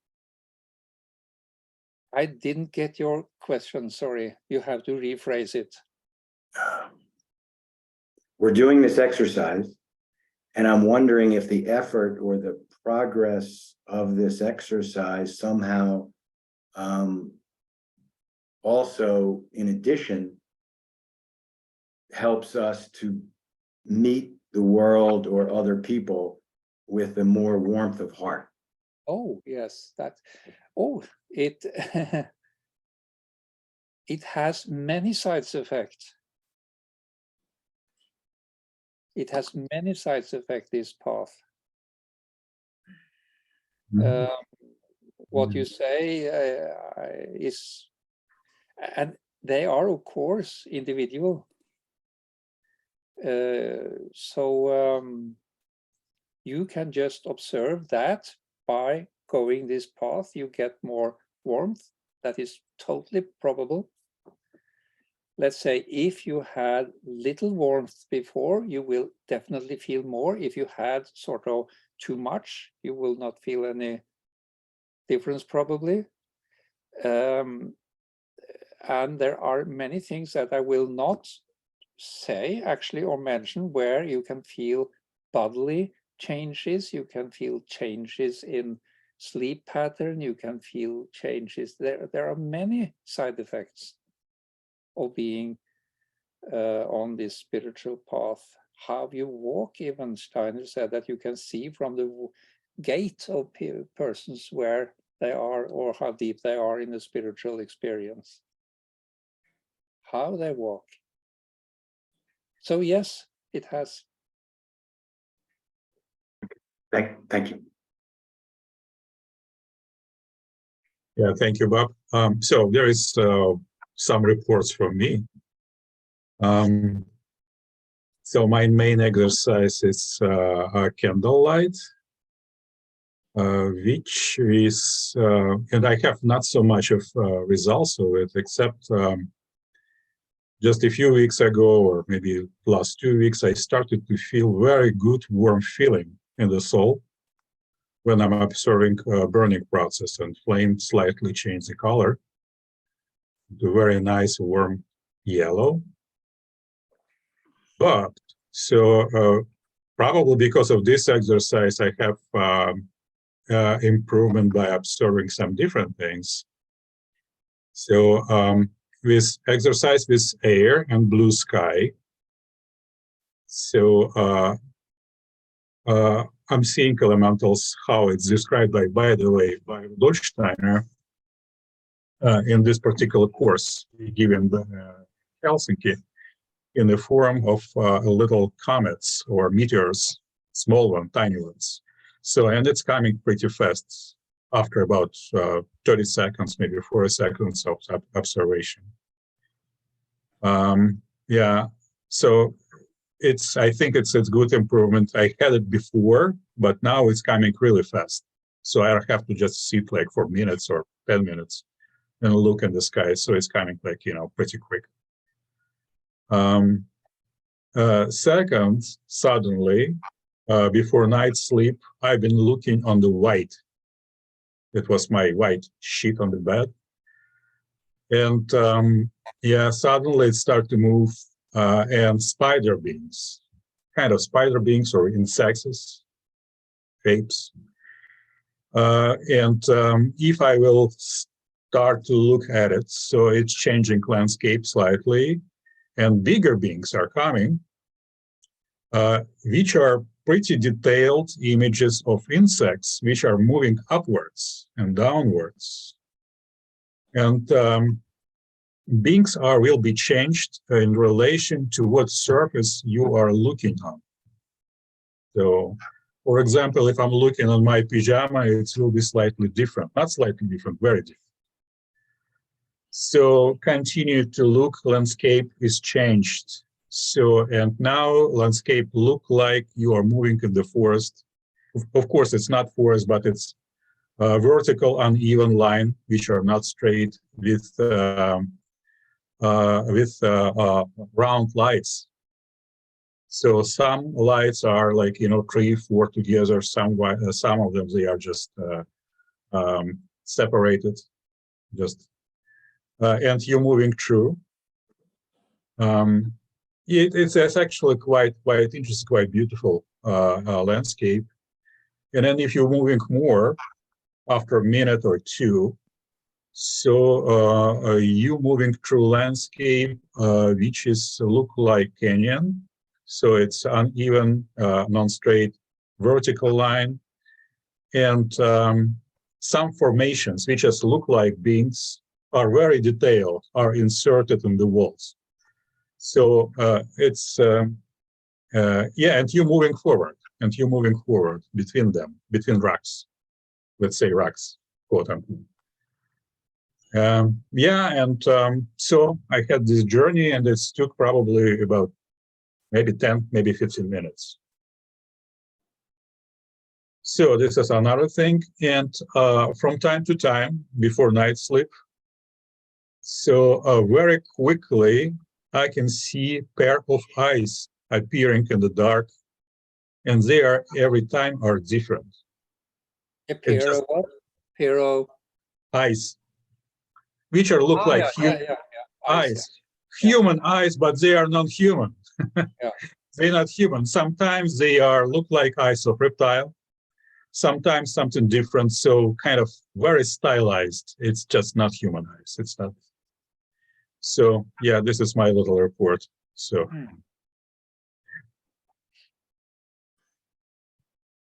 I didn't get your question, sorry. You have to rephrase it. We're doing this exercise, and I'm wondering if the effort or the progress of this exercise somehow also, in addition, helps us to meet the world or other people with a more warmth of heart. Oh, yes, it it has many side effects. It has many side effects, this path. What you say is, and they are, of course, individual. So you can just observe that by going this path, you get more warmth. That is totally probable. Let's say if you had little warmth before, you will definitely feel more. If you had sort of too much, you will not feel any difference probably. And there are many things that I will not say actually or mention where you can feel bodily changes, you can feel changes in sleep pattern, you can feel changes. There are many side effects of being on this spiritual path. How you walk, even Steiner said that you can see from the gait of persons where they are or how deep they are in the spiritual experience, how they walk. So yes, it has. Thank you. Yeah, thank you, Bob. So there is some reports from me. So my main exercise is candlelight, which is, and I have not so much of results of it, except just a few weeks ago, or maybe last 2 weeks, I started to feel very good warm feeling in the soul when I'm observing burning process, and flame slightly changed the color to very nice warm yellow. But so probably because of this exercise, I have improvement by observing some different things. So with exercise with air and blue sky, so I'm seeing elementals, how it's described by the way, by Rudolf Steiner in this particular course given by Helsinki, in the form of little comets or meteors, small ones, tiny ones. So, and it's coming pretty fast after about 30 seconds, maybe 40 seconds of observation. Yeah, so I think it's good improvement. I had it before, but now it's coming really fast. So I don't have to just sit like for minutes or 10 minutes and look in the sky. So it's coming like, pretty quick. Second, suddenly, before night sleep, I've been looking on the white. It was my white sheet on the bed. And yeah, suddenly it started to move and spider beings, kind of spider beings or insects, apes. And if I will start to look at it, so it's changing landscape slightly, and bigger beings are coming, which are pretty detailed images of insects which are moving upwards and downwards. And beings will be changed in relation to what surface you are looking on. So, for example, if I'm looking on my pajama, it will be slightly different, not slightly different, very different. So continue to look, landscape is changed. So, and now landscape look like you are moving in the forest. Of course, it's not forest, but it's a vertical uneven line, which are not straight with round lights. So some lights are like, 3, 4 together. Some of them, they are just separated, just, and you're moving through. It's actually quite interesting, quite beautiful landscape. And then if you're moving more after a minute or two, so you moving through landscape which look like canyon. So it's uneven, non-straight vertical line, and some formations which just look like beings are very detailed, are inserted in the walls. So it's yeah, and you're moving forward, between them, between rocks, let's say rocks, quote unquote. Yeah, and so I had this journey, and it took probably about maybe 10, maybe 15 minutes. So this is another thing, and from time to time, before night sleep, so very quickly, I can see a pair of eyes appearing in the dark, and they are every time are different. A pair of what? Pair of eyes, which are look like eyes, human eyes, but they are not human. They're not human. Sometimes they look like eyes of reptile. sometimes something different, so kind of very stylized. It's just not humanized. It's not. So yeah, this is my little report. So.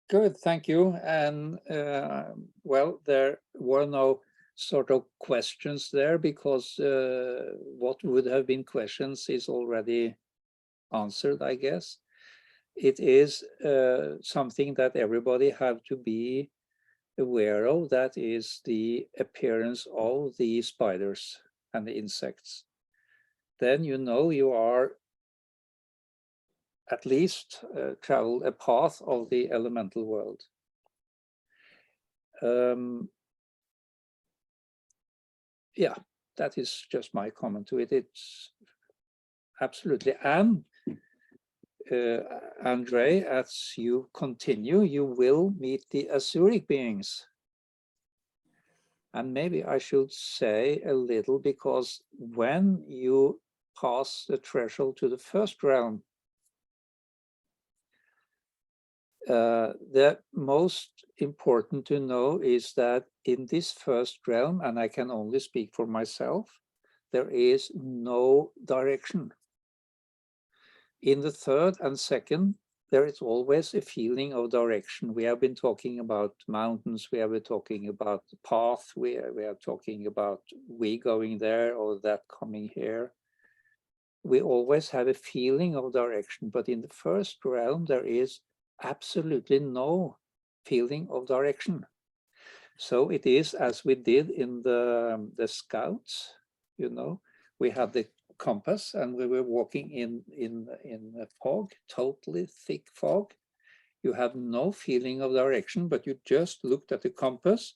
Good, thank you. And well, there were no sort of questions there because what would have been questions is already answered, I guess. It is something that everybody have to be aware of, that is the appearance of the spiders and the insects. Then you know you are at least travel a path of the elemental world. Yeah, that is just my comment to it. It's absolutely. And Andre, as you continue, you will meet the Azuric beings. And maybe I should say a little, because when you pass the threshold to the first realm, the most important to know is that in this first realm, and I can only speak for myself, there is no direction. In the third and second, there is always a feeling of direction. We have been talking about mountains, we have been talking about the path, we are talking about we going there or that coming here. We always have a feeling of direction, but in the first realm, there is absolutely no feeling of direction. So it is as we did in the Scouts, you know, we had the compass and we were walking in a fog, totally thick fog. You have no feeling of direction, but you just looked at the compass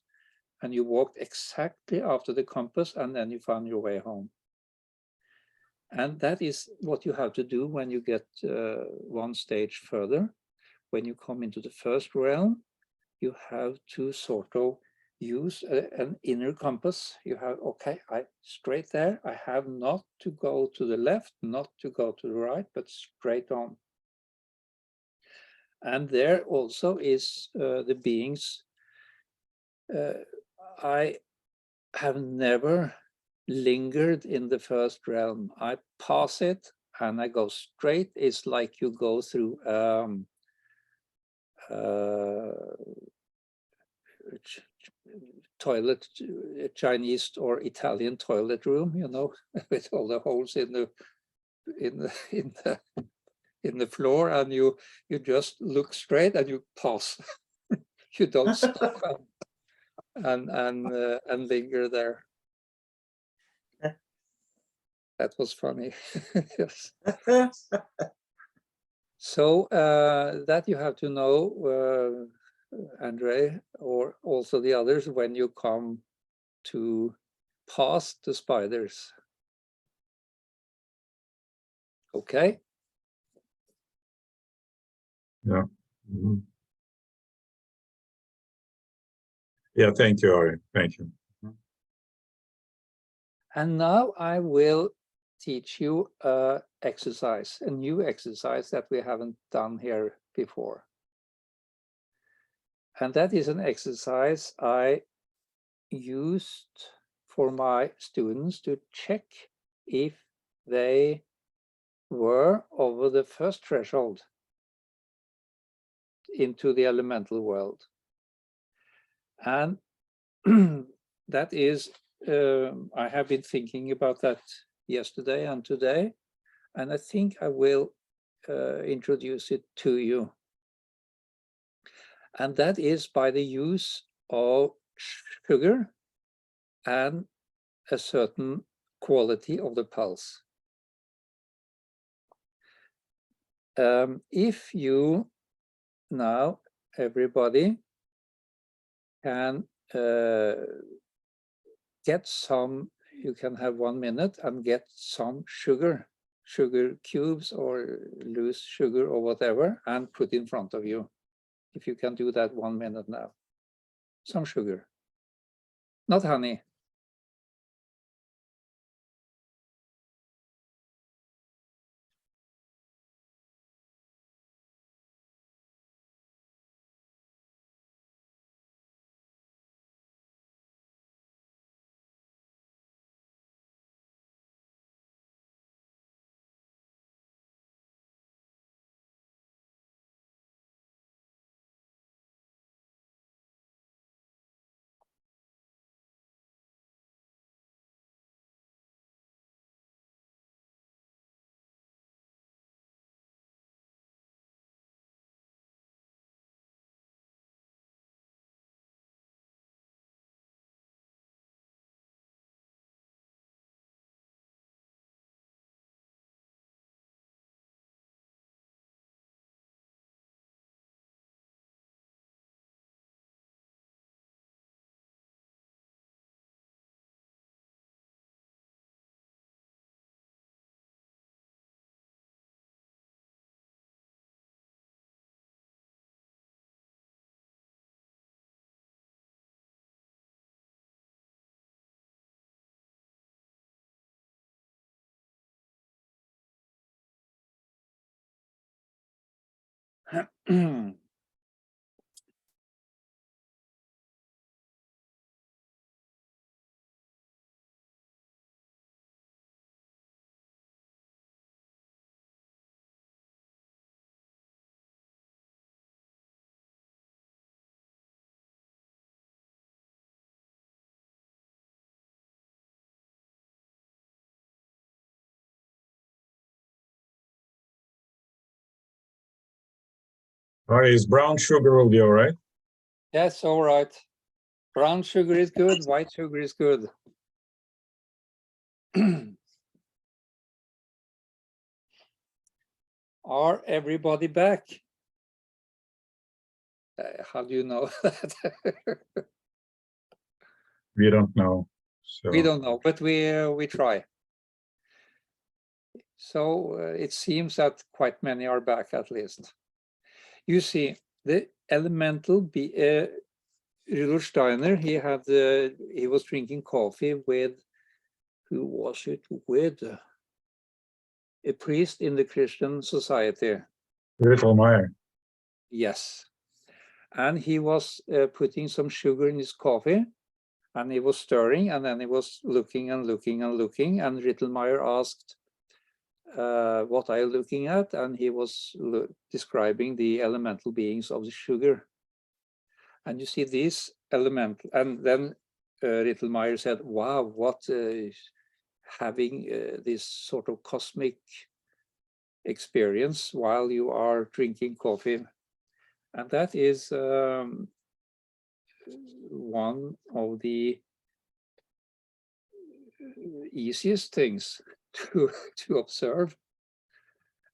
and you walked exactly after the compass, and then you found your way home. And that is what you have to do when you get one stage further. When you come into the first realm, you have to sort of use an inner compass. You have, okay, straight there. I have not to go to the left, not to go to the right, but straight on. And there also is the beings. I have never lingered in the first realm. I pass it and I go straight. It's like you go through toilet, Chinese or Italian toilet room, you know, with all the holes in the floor, and you just look straight and you pass. You don't stop and linger there. That was funny. Yes. So that you have to know, Andre, or also the others, when you come to pass the spiders. Okay. Yeah. Mm-hmm. Yeah, thank you, Ari. Thank you. And now I will teach you a new exercise that we haven't done here before. And that is an exercise I used for my students to check if they were over the first threshold into the elemental world. And that is, I have been thinking about that yesterday and today, and I think I will introduce it to you. And that is by the use of sugar and a certain quality of the pulse. If you now, everybody, can get some, you can have 1 minute and get some sugar cubes or loose sugar or whatever, and put in front of you. If you can do that 1 minute now. Some sugar, not honey. All right, is brown sugar will be all right? Yes, all right. Brown sugar is good, white sugar is good. Are everybody back? How do you know that? We don't know. So We don't know, but we try. So it seems that quite many are back at least. You see, the elemental Rudolf Steiner, he was drinking coffee with, who was it with? A priest in the Christian society. Rittelmeyer. Yes. And he was putting some sugar in his coffee, and he was stirring, and then he was looking and looking and looking, and Rittelmeyer asked, what are you looking at? And he was describing the elemental beings of the sugar. And you see these elemental, and then Rittelmeyer said, wow, what having this sort of cosmic experience while you are drinking coffee. And that is one of the easiest things to observe.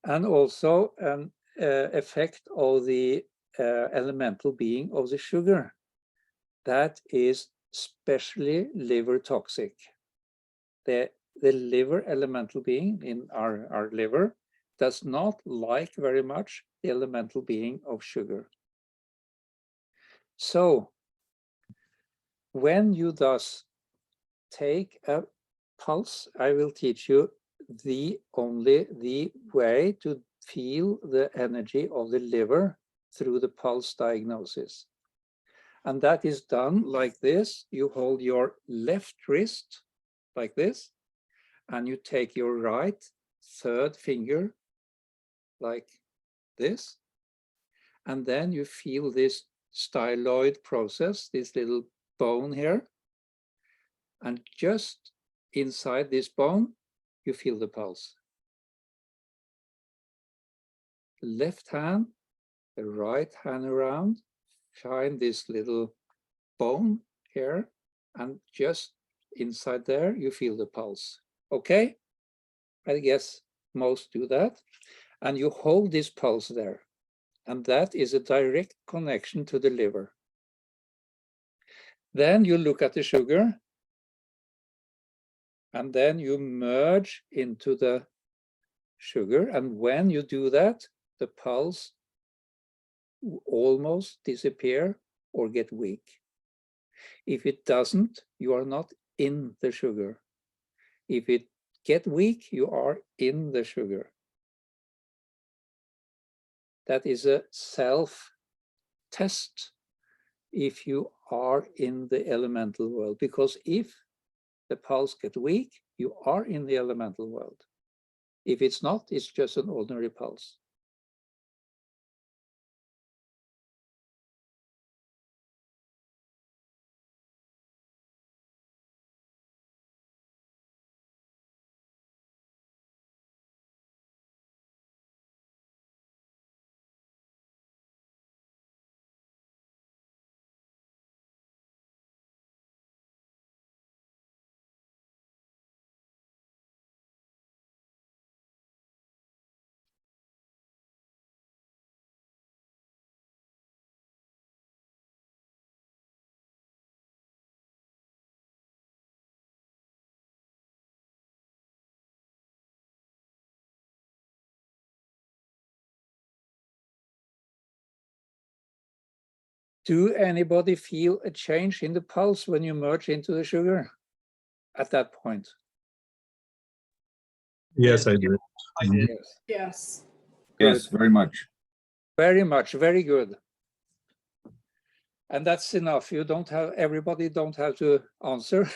And also an effect of the elemental being of the sugar. That is especially liver toxic. The liver elemental being in our liver does not like very much the elemental being of sugar. So when you thus take a pulse, I will teach you the way to feel the energy of the liver through the pulse diagnosis. And that is done like this. You hold your left wrist like this, and you take your right third finger like this. And then you feel this styloid process, this little bone here. And just inside this bone, you feel the pulse. Left hand, the right hand around, find this little bone here, and just inside there, you feel the pulse. Okay? I guess most do that. And you hold this pulse there. And that is a direct connection to the liver. Then you look at the sugar, and then you merge into the sugar. And when you do that, the pulse almost disappear or get weak. If it doesn't, you are not in the sugar. If it get weak, you are in the sugar. That is a self-test if you are in the elemental world, because if the pulse gets weak, you are in the elemental world. If it's not, it's just an ordinary pulse. Do anybody feel a change in the pulse when you merge into the sugar at that point? Yes, I do. I did. Yes. Yes. Yes, very much. Very much, very good. And that's enough. You don't have, everybody don't have to answer.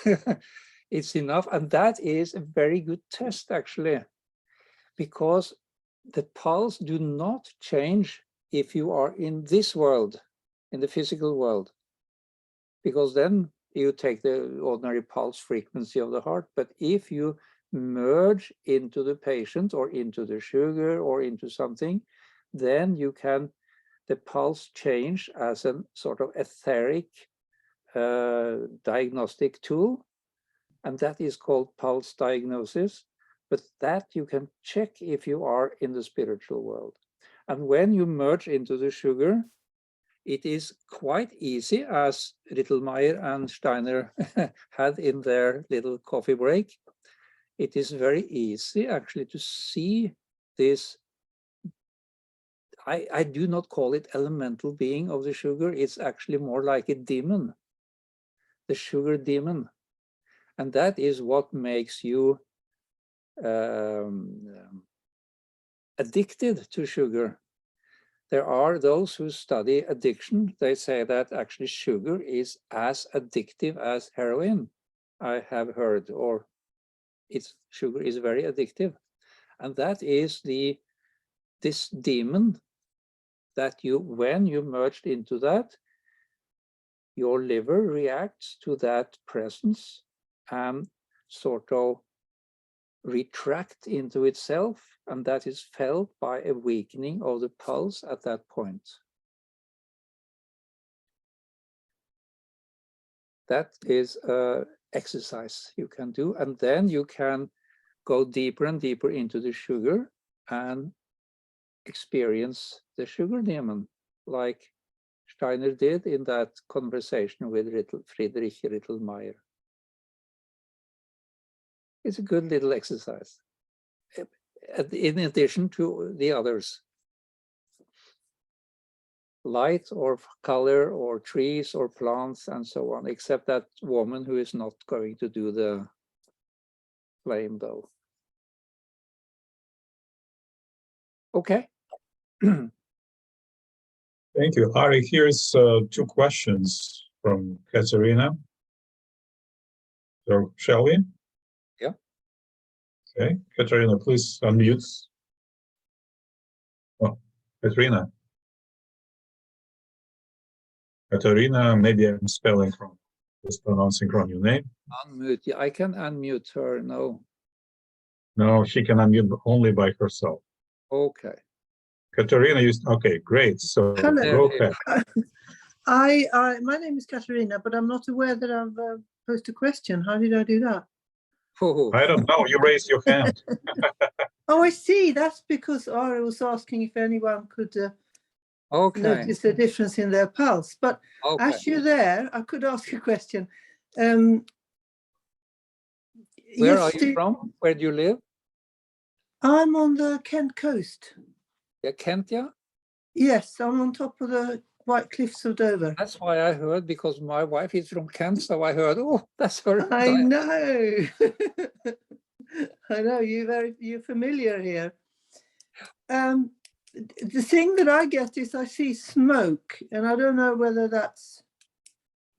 It's enough. And that is a very good test, actually, because the pulse do not change if you are in this world, in the physical world, because then you take the ordinary pulse frequency of the heart. But if you merge into the patient or into the sugar or into something, then you can, the pulse change as a sort of etheric diagnostic tool. And that is called pulse diagnosis. But that you can check if you are in the spiritual world. And when you merge into the sugar, it is quite easy, as Rittelmeier and Steiner had in their little coffee break. It is very easy actually to see this. I do not call it elemental being of the sugar. It's actually more like a demon, the sugar demon. And that is what makes you addicted to sugar. There are those who study addiction. They say that actually sugar is as addictive as heroin, I have heard, or sugar is very addictive. And that is this demon that when you merged into that, your liver reacts to that presence and sort of retract into itself, and that is felt by a weakening of the pulse at that point. That is an exercise you can do, and then you can go deeper and deeper into the sugar and experience the sugar demon, like Steiner did in that conversation with Friedrich Rittelmeier. It's a good little exercise, in addition to the others. Light or color or trees or plants and so on, except that woman who is not going to do the flame though. Okay. Thank you. Ari, here's 2 questions from Katerina. So, shall we? Yeah. Okay, Katerina, please unmute. Oh, Katerina. Katerina, maybe I'm spelling wrong, just pronouncing wrong your name. Unmute. Yeah, I can unmute her. No. No, she can unmute only by herself. Okay. Katerina, okay, great. So Hello. go ahead. My name is Katarina, but I'm not aware that I've posed a question. How did I do that? Oh. I don't know. You raised your hand. Oh, I see. That's because Ari was asking if anyone could Okay. notice the difference in their pulse. But Okay. as you're there, I could ask a question. Where are you from? Where do you live? I'm on the Kent coast. Yeah, Kent, yeah? Yes, I'm on top of the White Cliffs of Dover. That's why I heard, because my wife is from Kent, so I heard, oh, that's her. I know. I know, you're familiar here. The thing that I get is I see smoke, and I don't know whether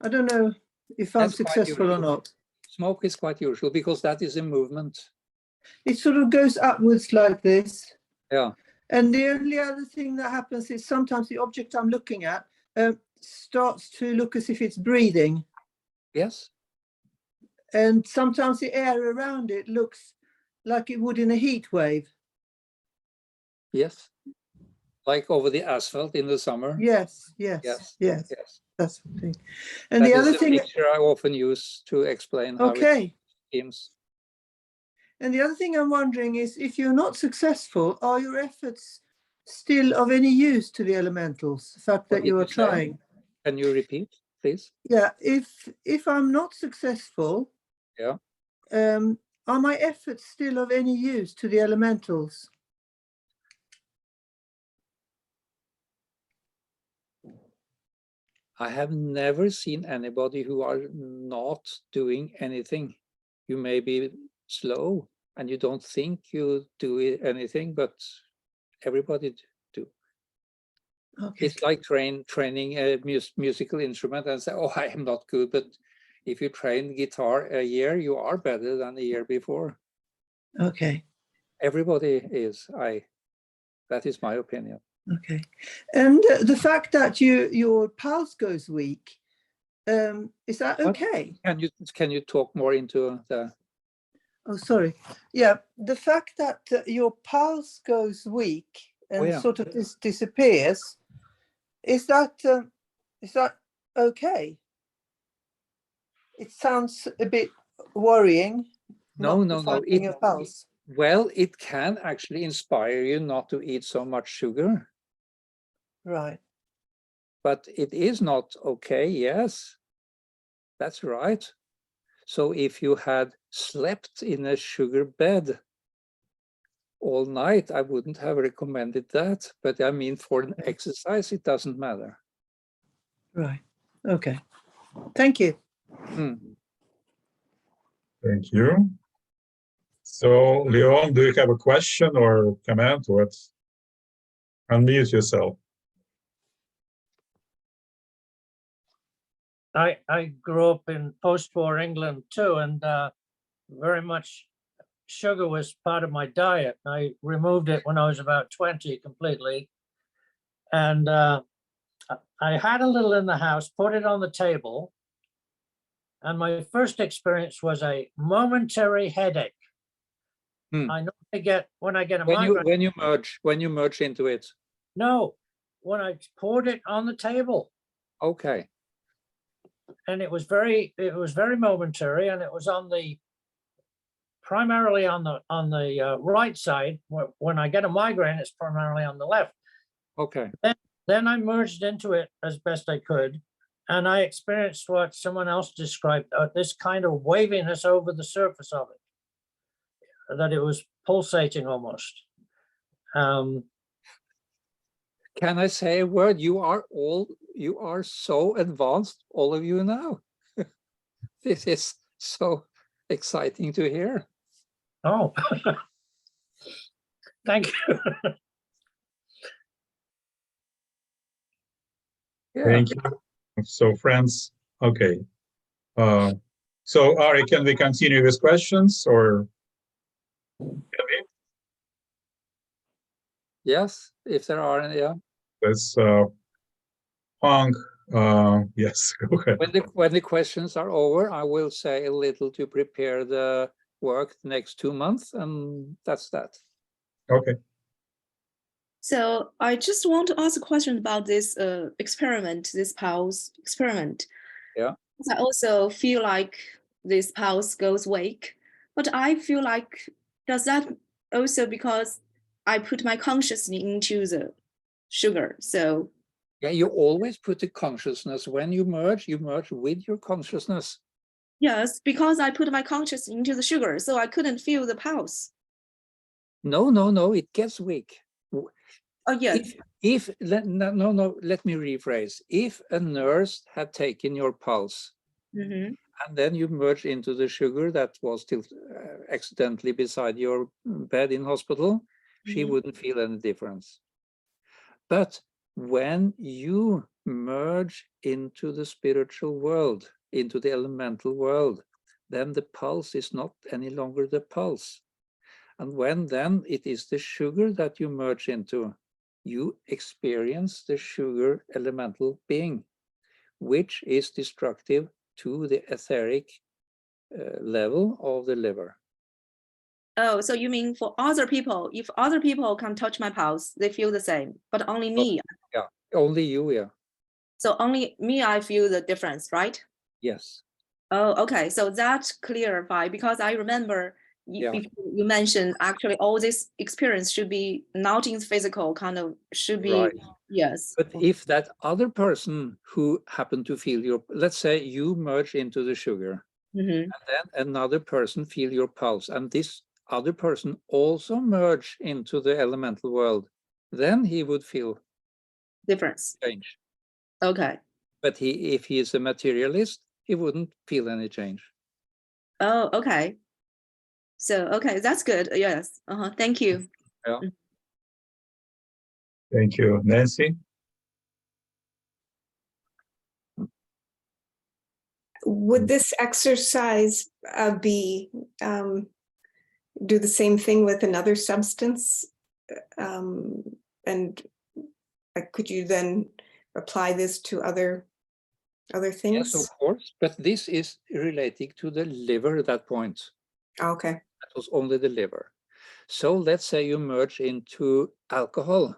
I don't know if I'm successful or not. Smoke is quite usual because that is a movement. It sort of goes upwards like this. Yeah. And the only other thing that happens is sometimes the object I'm looking at starts to look as if it's breathing. Yes. And sometimes the air around it looks like it would in a heat wave. Yes. Like over the asphalt in the summer. Yes. That's the thing. And that the other thing, picture I often use to explain how it seems. And the other thing I'm wondering is, if you're not successful, are your efforts still of any use to the elementals? The fact that you are trying. Can you repeat, please? Yeah. If I'm not successful, yeah, are my efforts still of any use to the elementals? I have never seen anybody who are not doing anything. You may be slow and you don't think you do anything, but everybody do. Okay. It's like training a musical instrument and say, oh, I am not good. But if you train guitar a year, you are better than the year before. Okay. Everybody is. That is my opinion. Okay. And the fact that your pulse goes weak, is that okay? Can you talk more into the? Oh, sorry. Yeah, the fact that your pulse goes weak and sort of disappears, is that okay? It sounds a bit worrying. No. Your pulse. Well, it can actually inspire you not to eat so much sugar. Right. But it is not okay. Yes, that's right. So if you had slept in a sugar bed all night, I wouldn't have recommended that. But I mean, for an exercise, it doesn't matter. Right. Okay. Thank you. Thank you. So, Leon, do you have a question or comment? What? Unmute yourself. I grew up in post-war England too, and very much sugar was part of my diet. I removed it when I was about 20 completely. And I had a little in the house, put it on the table. And my first experience was a momentary headache. I normally get when I get a migraine. When you merge into it. No, when I poured it on the table. Okay. And it was very momentary, and it was primarily on the right side. When I get a migraine, it's primarily on the left. Okay. Then I merged into it as best I could, and I experienced what someone else described, this kind of waviness over the surface of it, that it was pulsating almost. Can I say a word? You are so advanced, all of you now. This is so exciting to hear. Oh, thank you. Thank you. So, friends, okay. So, Ari, can we continue with questions or? Yes, if there are any, yeah. Let's Punk. Yes, go ahead. When the questions are over, I will say a little to prepare the work the next 2 months, and that's that. Okay. So I just want to ask a question about this experiment, this pulse experiment. Yeah. I also feel like this pulse goes weak, but I feel like, does that also because I put my consciousness into the sugar? So yeah, you always put the consciousness when you merge with your consciousness. yes, because I put my consciousness into the sugar, so I couldn't feel the pulse. No, it gets weak. Oh yes. Let me rephrase. If a nurse had taken your pulse and then you merge into the sugar that was still accidentally beside your bed in hospital, she wouldn't feel any difference. But when you merge into the spiritual world, into the elemental world, then the pulse is not any longer the pulse. And when then it is the sugar that you merge into, you experience the sugar elemental being, which is destructive to the etheric level of the liver. Oh, so you mean for other people, if other people can touch my pulse, they feel the same, but only me? Yeah, only you, yeah. So only me, I feel the difference, right? Yes. Oh, okay. So that clarifies, because I remember you mentioned actually all this experience should be not in physical, kind of should be, right. Yes. But if that other person who happened to feel your, let's say you merge into the sugar, and then another person feel your pulse, and this other person also merge into the elemental world, then he would feel difference. Change. Okay. But if he is a materialist, he wouldn't feel any change. Oh, okay. So, okay, that's good. Yes. Thank you. Yeah. Thank you. Nancy? would this exercise do the same thing with another substance? And could you then apply this to other things? Yes, of course, but this is relating to the liver at that point. Okay. That was only the liver. So let's say you merge into alcohol.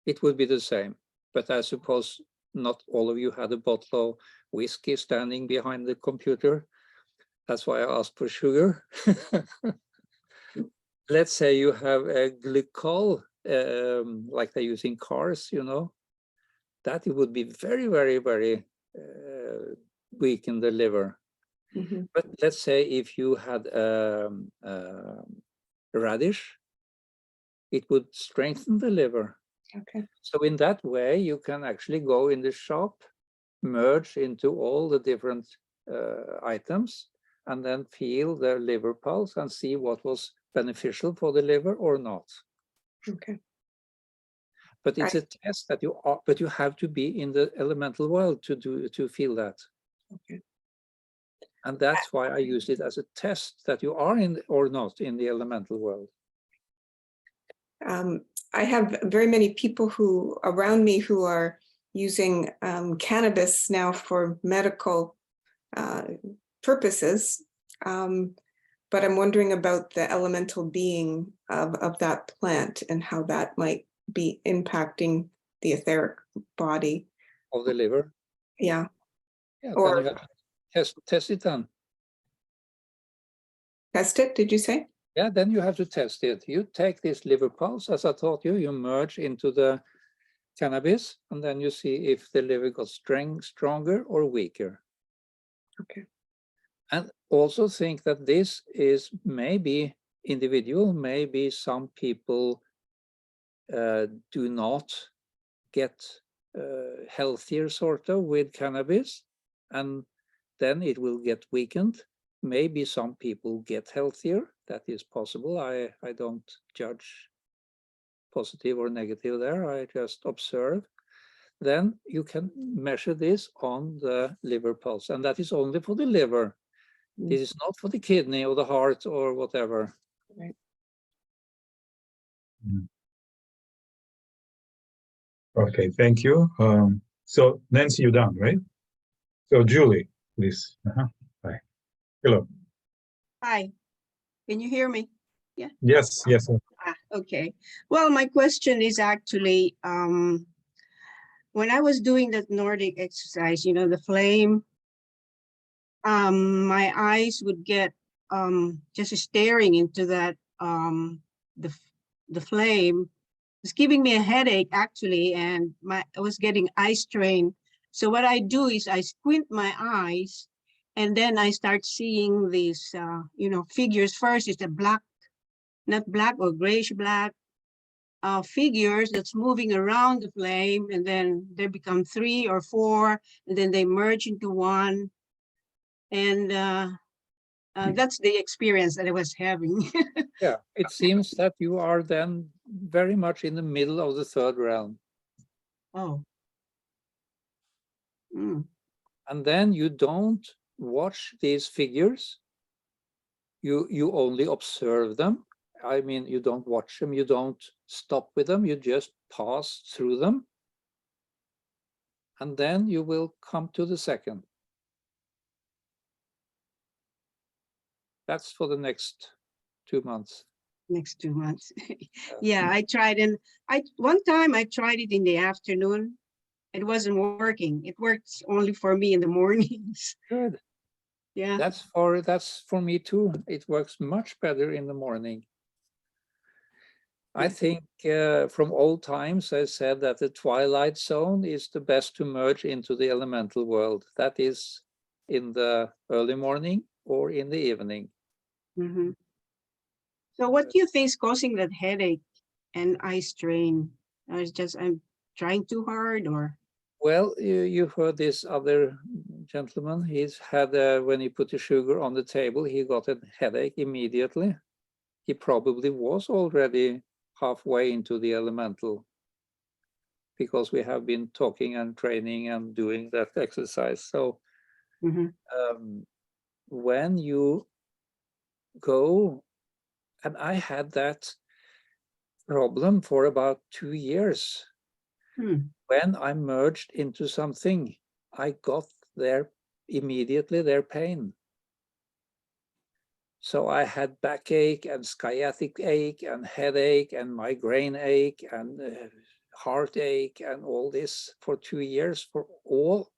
It would be the same, but I suppose not all of you had a bottle of whiskey standing behind the computer. That's why I asked for sugar. Let's say you have a glycol, like they use in cars, you know, that it would be very, very, very weak in the liver. Mm-hmm. But let's say if you had radish, it would strengthen the liver. Okay. So in that way, you can actually go in the shop, merge into all the different items, and then feel the liver pulse and see what was beneficial for the liver or not. Okay. But it's a test that you are, but you have to be in the elemental world to feel that. Okay. And that's why I used it as a test that you are in or not in the elemental world. I have very many people around me who are using cannabis now for medical purposes. But I'm wondering about the elemental being of that plant and how that might be impacting the etheric body. Of the liver? Yeah. Yeah, or then you have to test it then. Test it, did you say? Yeah, then you have to test it. You take this liver pulse, as I taught you, you merge into the cannabis, and then you see if the liver got stronger or weaker. Okay. And also think that this is maybe individual, maybe some people do not get healthier sort of with cannabis, and then it will get weakened. Maybe some people get healthier. That is possible. I don't judge positive or negative there. I just observe. Then you can measure this on the liver pulse, and that is only for the liver. This is not for the kidney or the heart or whatever. Right. Okay, thank you. So Nancy, you're done, right? So Julie, please. Hi. Hello. Hi, can you hear me? Yeah. Yes, yes. Okay. Well, my question is actually, when I was doing that Nordic exercise, you know, the flame, my eyes would get just staring into that, the flame. It's giving me a headache actually, and I was getting eye strain. So what I do is I squint my eyes, and then I start seeing these, you know, figures. First is the black, not black or grayish black figures that's moving around the flame, and then they become 3 or 4, and then they merge into one. And that's the experience that I was having. Yeah, it seems that you are then very much in the middle of the third realm. Oh. Mm. And then you don't watch these figures. You only observe them. I mean, you don't watch them, you don't stop with them, you just pass through them. And then you will come to the second. That's for the next 2 months. Next 2 months. Yeah, I tried, and one time I tried it in the afternoon. It wasn't working. It works only for me in the mornings. Good. Yeah. That's for me too. It works much better in the morning. I think from old times, I said that the twilight zone is the best to merge into the elemental world. That is in the early morning or in the evening. Mm-hmm. So what do you think is causing that headache and eye strain? I'm trying too hard, or? Well, you heard this other gentleman. He's had, when he put the sugar on the table, he got a headache immediately. He probably was already halfway into the elemental, because we have been talking and training and doing that exercise. So When you go, and I had that problem for about 2 years. When I merged into something, I got immediately their pain. So I had backache and sciatic ache and headache and migraine ache and heartache and all this for 2 years for all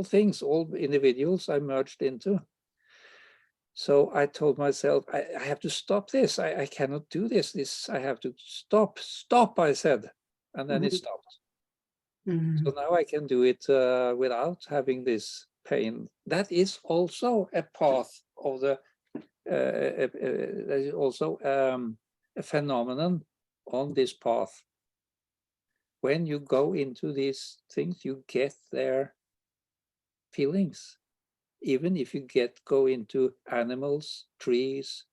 things, all individuals I merged into. So I told myself, I have to stop this. I cannot do this. I have to stop, I said. And then it stopped. So now I can do it without having this pain. That is also a path of the, that is also a phenomenon on this path. When you go into these things, you get their feelings. Even if you go into animals, trees,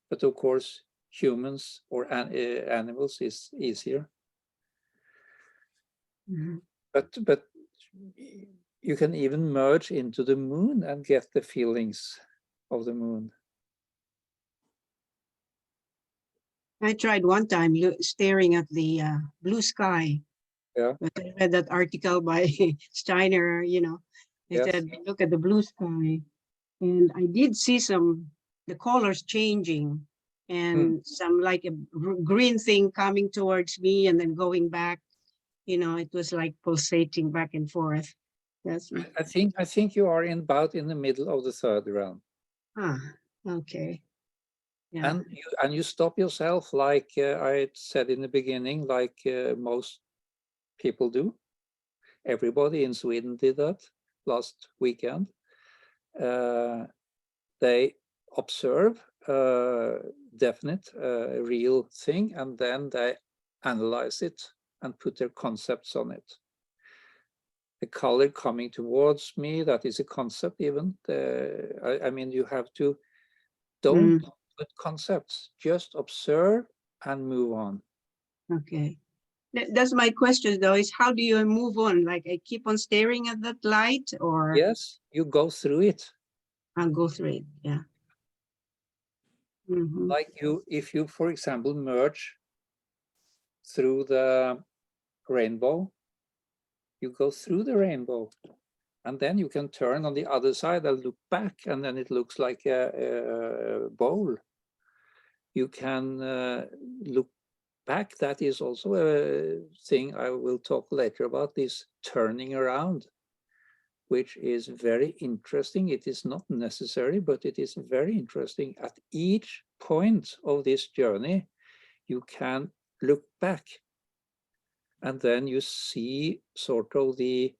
but of course humans or animals is easier. But you can even merge into the moon and get the feelings of the moon. I tried one time staring at the blue sky. Yeah. But I read that article by Steiner, they said, look at the blue sky. And I did see the colors changing and some like a green thing coming towards me and then going back. It was like pulsating back and forth. That's I think you are about in the middle of the third round. Okay. Yeah. And you stop yourself, like I said in the beginning, like most people do. Everybody in Sweden did that last weekend. They observe definite, real thing, and then they analyze it and put their concepts on it. The color coming towards me, that is a concept even. I mean, you have to, don't put concepts, just observe and move on. Okay. That's my question though, is how do you move on? Like I keep on staring at that light or? Yes, you go through it. I'll go through it, yeah. Like if you, for example, merge through the rainbow, you go through the rainbow, and then you can turn on the other side and look back, and then it looks like a bowl. You can look back. That is also a thing I will talk later about, this turning around, which is very interesting. It is not necessary, but it is very interesting. At each point of this journey, you can look back, and then you see sort of the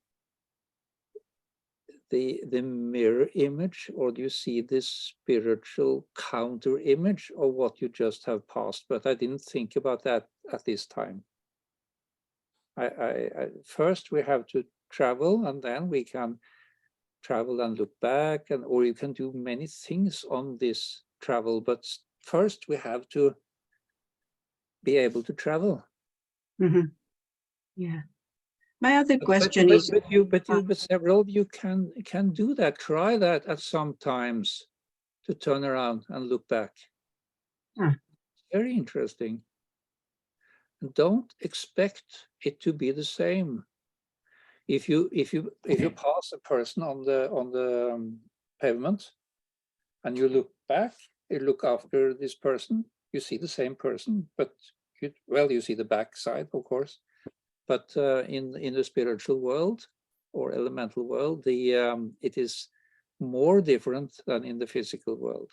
mirror image, or do you see this spiritual counter image of what you just have passed? But I didn't think about that at this time. First we have to travel, and then we can travel and look back, or you can do many things on this travel, but first we have to be able to travel. Yeah. My other question is, but several of you can do that. Try that at some times, to turn around and look back. Very interesting. Don't expect it to be the same. If you pass a person on the pavement, and you look back, you look after this person, you see the same person, but you see the back side, of course. But in the spiritual world or elemental world, it is more different than in the physical world.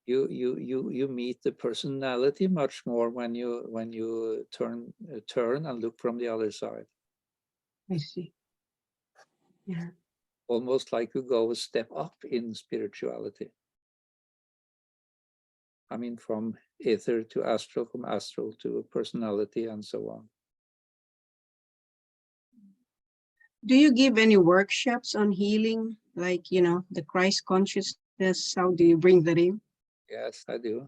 You meet the personality much more when you turn and look from the other side. I see. Yeah. Almost like you go a step up in spirituality. I mean, from ether to astral, from astral to personality, and so on. Do you give any workshops on healing, like, the Christ consciousness? How do you bring that in? Yes, I do.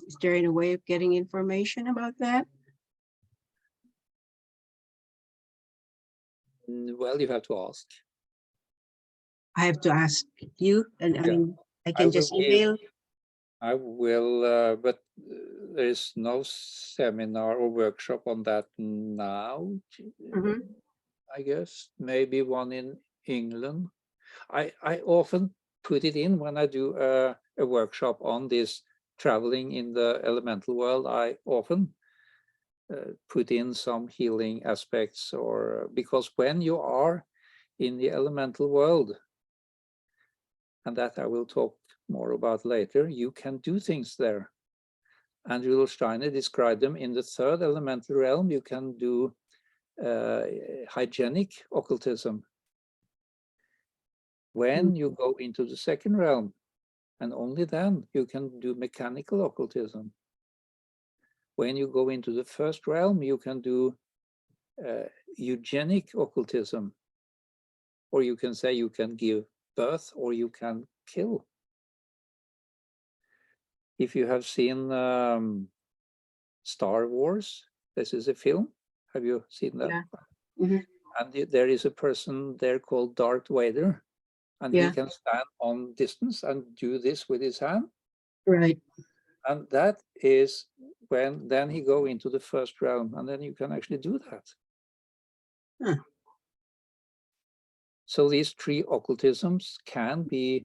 Is there any way of getting information about that? Well, you have to ask. I have to ask you, and I Yeah. mean, I can just will give- email. I will, but there is no seminar or workshop on that now. Mhm. I guess maybe one in England. I often put it in when I do a workshop on this traveling in the elemental world. I often put in some healing aspects, or because when you are in the elemental world, and that I will talk more about later, you can do things there. And Rudolf Steiner described them in the third elemental realm. You can do hygienic occultism. When you go into the second realm, and only then you can do mechanical occultism. When you go into the first realm, you can do eugenic occultism, or you can say you can give birth or you can kill. If you have seen Star Wars, this is a film. Have you seen that? Yeah. Mhm. And there is a person there called Darth Vader, and Yeah. he can stand on distance and do this with his hand. Right. And that is when then he go into the first realm, and then you can actually do that. Huh. So these three occultisms can be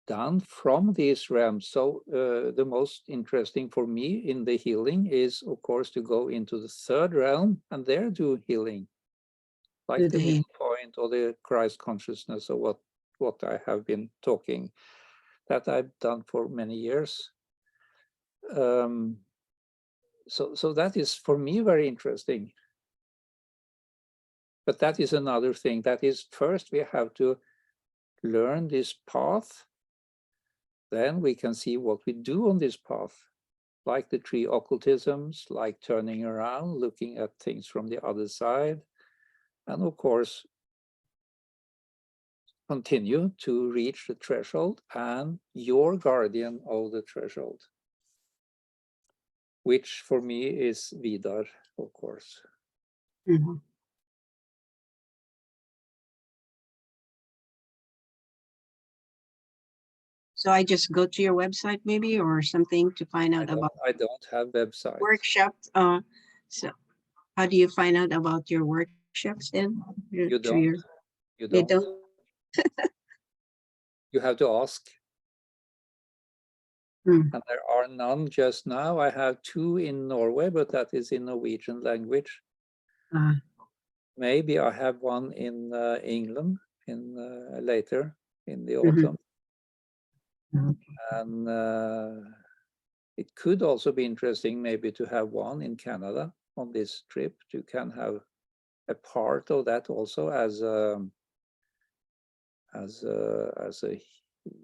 done from these realms. So the most interesting for me in the healing is, of course, to go into the third realm and there do healing, like the midpoint or the Christ consciousness, or what I have been talking, that I've done for many years. So that is for me very interesting. But that is another thing. That is, first we have to learn this path. Then we can see what we do on this path, like the three occultisms, like turning around, looking at things from the other side, and of course, continue to reach the threshold and your guardian of the threshold, which for me is Vidar, of course. Mhm. So I just go to your website maybe or something to find out about I don't have websites. workshops. So how do you find out about your workshops then? You Through your- don't. You They don't. don't? You have to ask. Hmm. And there are none just now. I have two in Norway, but that is in Norwegian language. Maybe I have one in England in later in the autumn. And it could also be interesting maybe to have one in Canada on this trip. You can have a part of that also as a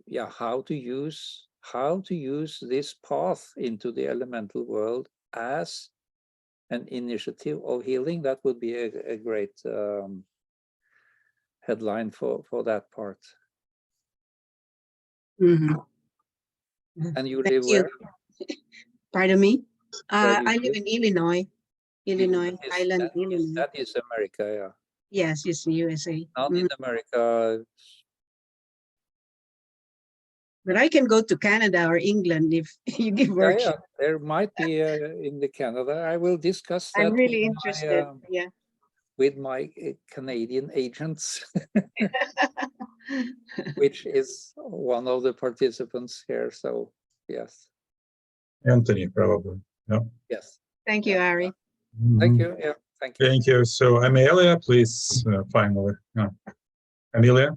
yeah, how to use this path into the elemental world as an initiative of healing. That would be a great headline for that part. Mhm. And you Thank live you. where? Pardon me? Where do you I live in Illinois. Illinois, Highland, Illinois. That is America, yeah. Yes, it's the USA. Not in America. But I can go to Canada or England if you give workshops. Yeah, there might be in the Canada. I will discuss that. I'm really interested. Yeah. With my Canadian agents, which is one of the participants here. So yes. Anthony, probably. Yeah. Yes. Thank you, Ari. Thank you. Yeah. Thank you. Thank you. So Amelia, please, finally. Amelia?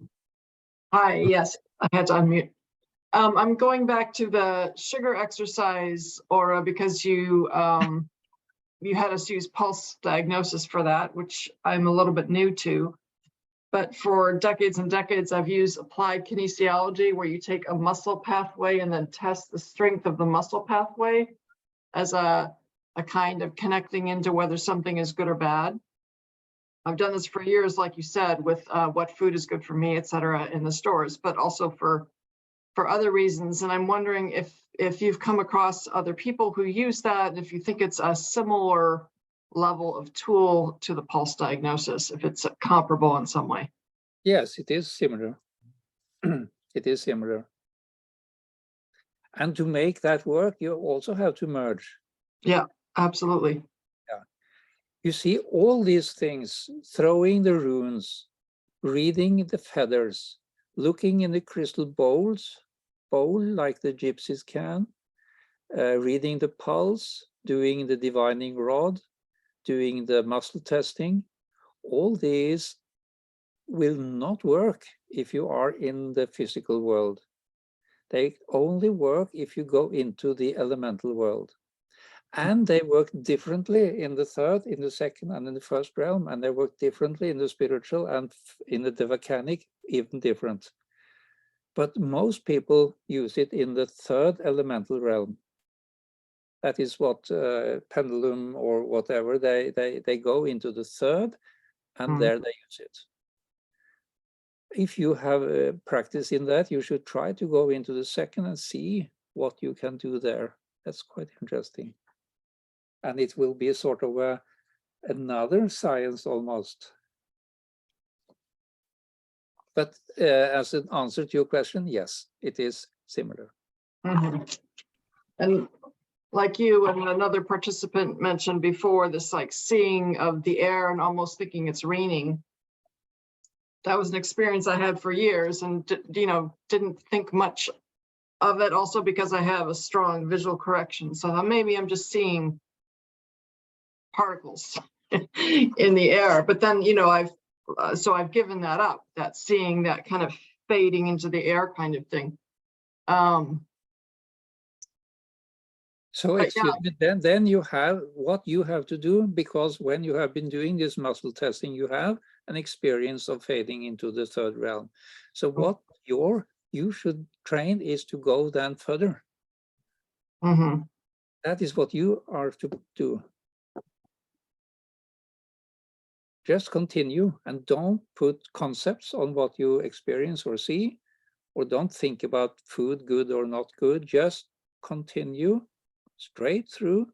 Hi, yes, I had to unmute. I'm going back to the sugar exercise, Aura, because you had us use pulse diagnosis for that, which I'm a little bit new to. But for decades and decades, I've used applied kinesiology, where you take a muscle pathway and then test the strength of the muscle pathway as a kind of connecting into whether something is good or bad. I've done this for years, like you said, with what food is good for me, et cetera, in the stores, but also for other reasons. And I'm wondering if you've come across other people who use that, and if you think it's a similar level of tool to the pulse diagnosis, if it's comparable in some way. Yes, it is similar. It is similar. And to make that work, you also have to merge. Yeah, absolutely. Yeah. You see all these things, throwing the runes, reading the feathers, looking in the crystal bowl like the gypsies can, reading the pulse, doing the divining rod, doing the muscle testing. All these will not work if you are in the physical world. They only work if you go into the elemental world. And they work differently in the third, in the second, and in the first realm. And they work differently in the spiritual and in the devacanic, even different. But most people use it in the third elemental realm. That is what pendulum or whatever, they go into the third, and there they use it. If you have practice in that, you should try to go into the second and see what you can do there. That's quite interesting. And it will be sort of another science almost. But as an answer to your question, yes, it is similar. And like you and another participant mentioned before, this like seeing of the air and almost thinking it's raining. That was an experience I had for years, and didn't think much of it, also because I have a strong visual correction. So maybe I'm just seeing particles in the air. But then I've given that up, that seeing that kind of fading into the air kind of thing. So excuse me, then you have what you have to do, because when you have been doing this muscle testing, you have an experience of fading into the third realm. So what you should train is to go then further. That is what you are to do. Just continue and don't put concepts on what you experience or see, or don't think about food, good or not good. Just continue straight through,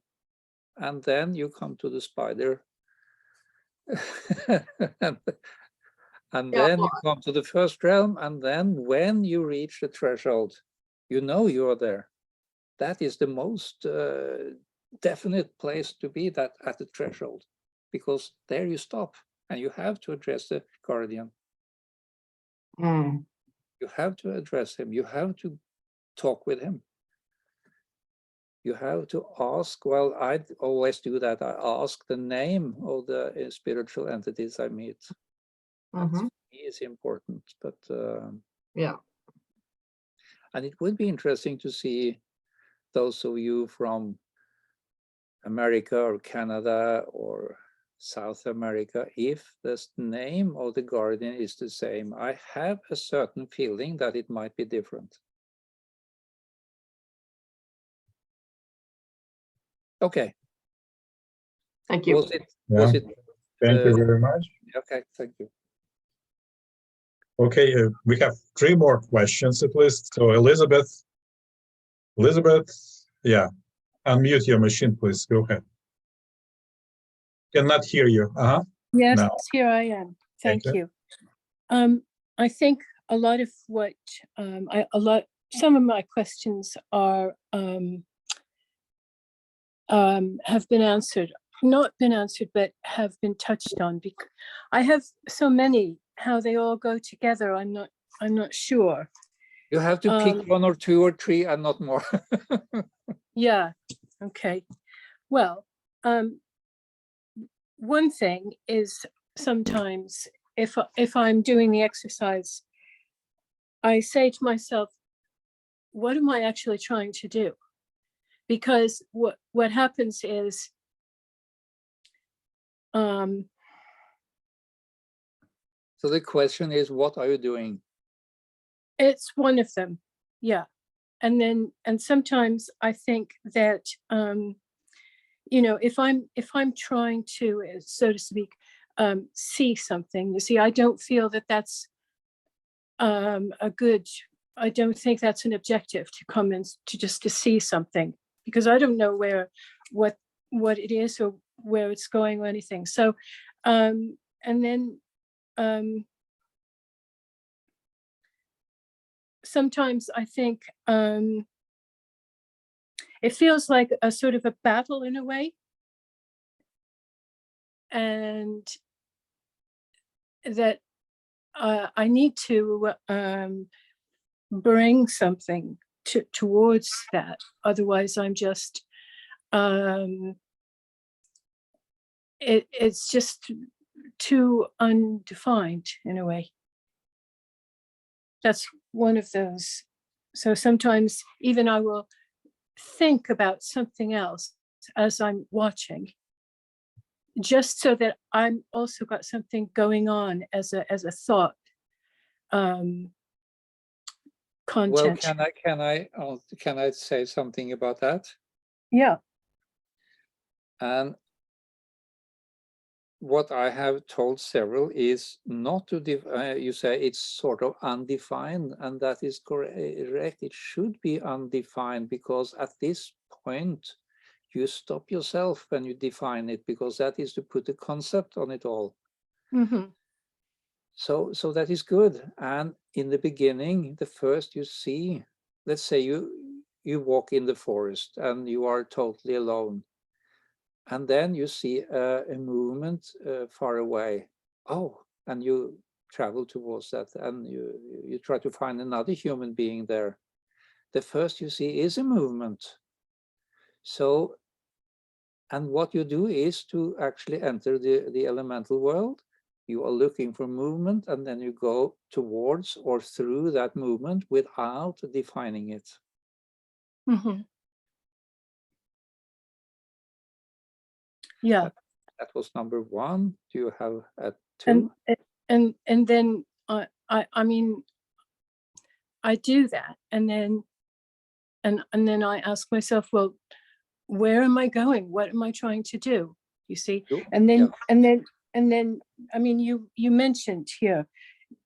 and then you come to the spider. And then you come to the first realm, and then when you reach the threshold, you know you are there. That is the most definite place to be, that at the threshold, because there you stop and you have to address the guardian. You have to address him. You have to talk with him. You have to ask, well, I always do that. I ask the name of the spiritual entities I meet. That is important, but yeah. And it would be interesting to see those of you from America or Canada or South America, if the name of the guardian is the same. I have a certain feeling that it might be different. Okay. Thank you. Was it Thank you very much. Okay, thank you. Okay, we have 3 more questions at least. So Elizabeth, yeah, unmute your machine, please. Go ahead. Cannot hear you. Yes, no. Here I am. Thank you. I think a lot of what some of my questions are have been answered, not been answered, but have been touched on. Because I have so many, how they all go together. I'm not sure. You have to pick 1 or 2 or 3 and not more. Yeah. Okay. Well, one thing is sometimes if I'm doing the exercise, I say to myself, what am I actually trying to do? Because what happens is so the question is, what are you doing? It's one of them, yeah. And sometimes I think that if I'm trying to, so to speak, see something, you see, I don't feel that that's I don't think that's an objective to come in to just to see something, because I don't know what it is or where it's going or anything. So, and then sometimes I think it feels like a sort of a battle in a way. And that I need to bring something towards that. Otherwise, I'm just, it's just too undefined in a way. That's one of those. So sometimes even I will think about something else as I'm watching, just so that I'm also got something going on as a thought content. Well, can I say something about that? Yeah. And what I have told several is not to you say it's sort of undefined, and that is correct. It should be undefined, because at this point you stop yourself when you define it, because that is to put a concept on it all. Mm-hmm. So that is good. And in the beginning, the first you see, let's say you walk in the forest and you are totally alone. And then you see a movement far away. Oh, and you travel towards that, and you try to find another human being there. The first you see is a movement. So, and what you do is to actually enter the elemental world. You are looking for movement, and then you go towards or through that movement without defining it. Mm-hmm. Yeah. That was number one. Do you have a two? And then I mean, I do that, and then I ask myself, well, where am I going? What am I trying to do? You see, and then I mean, you mentioned here,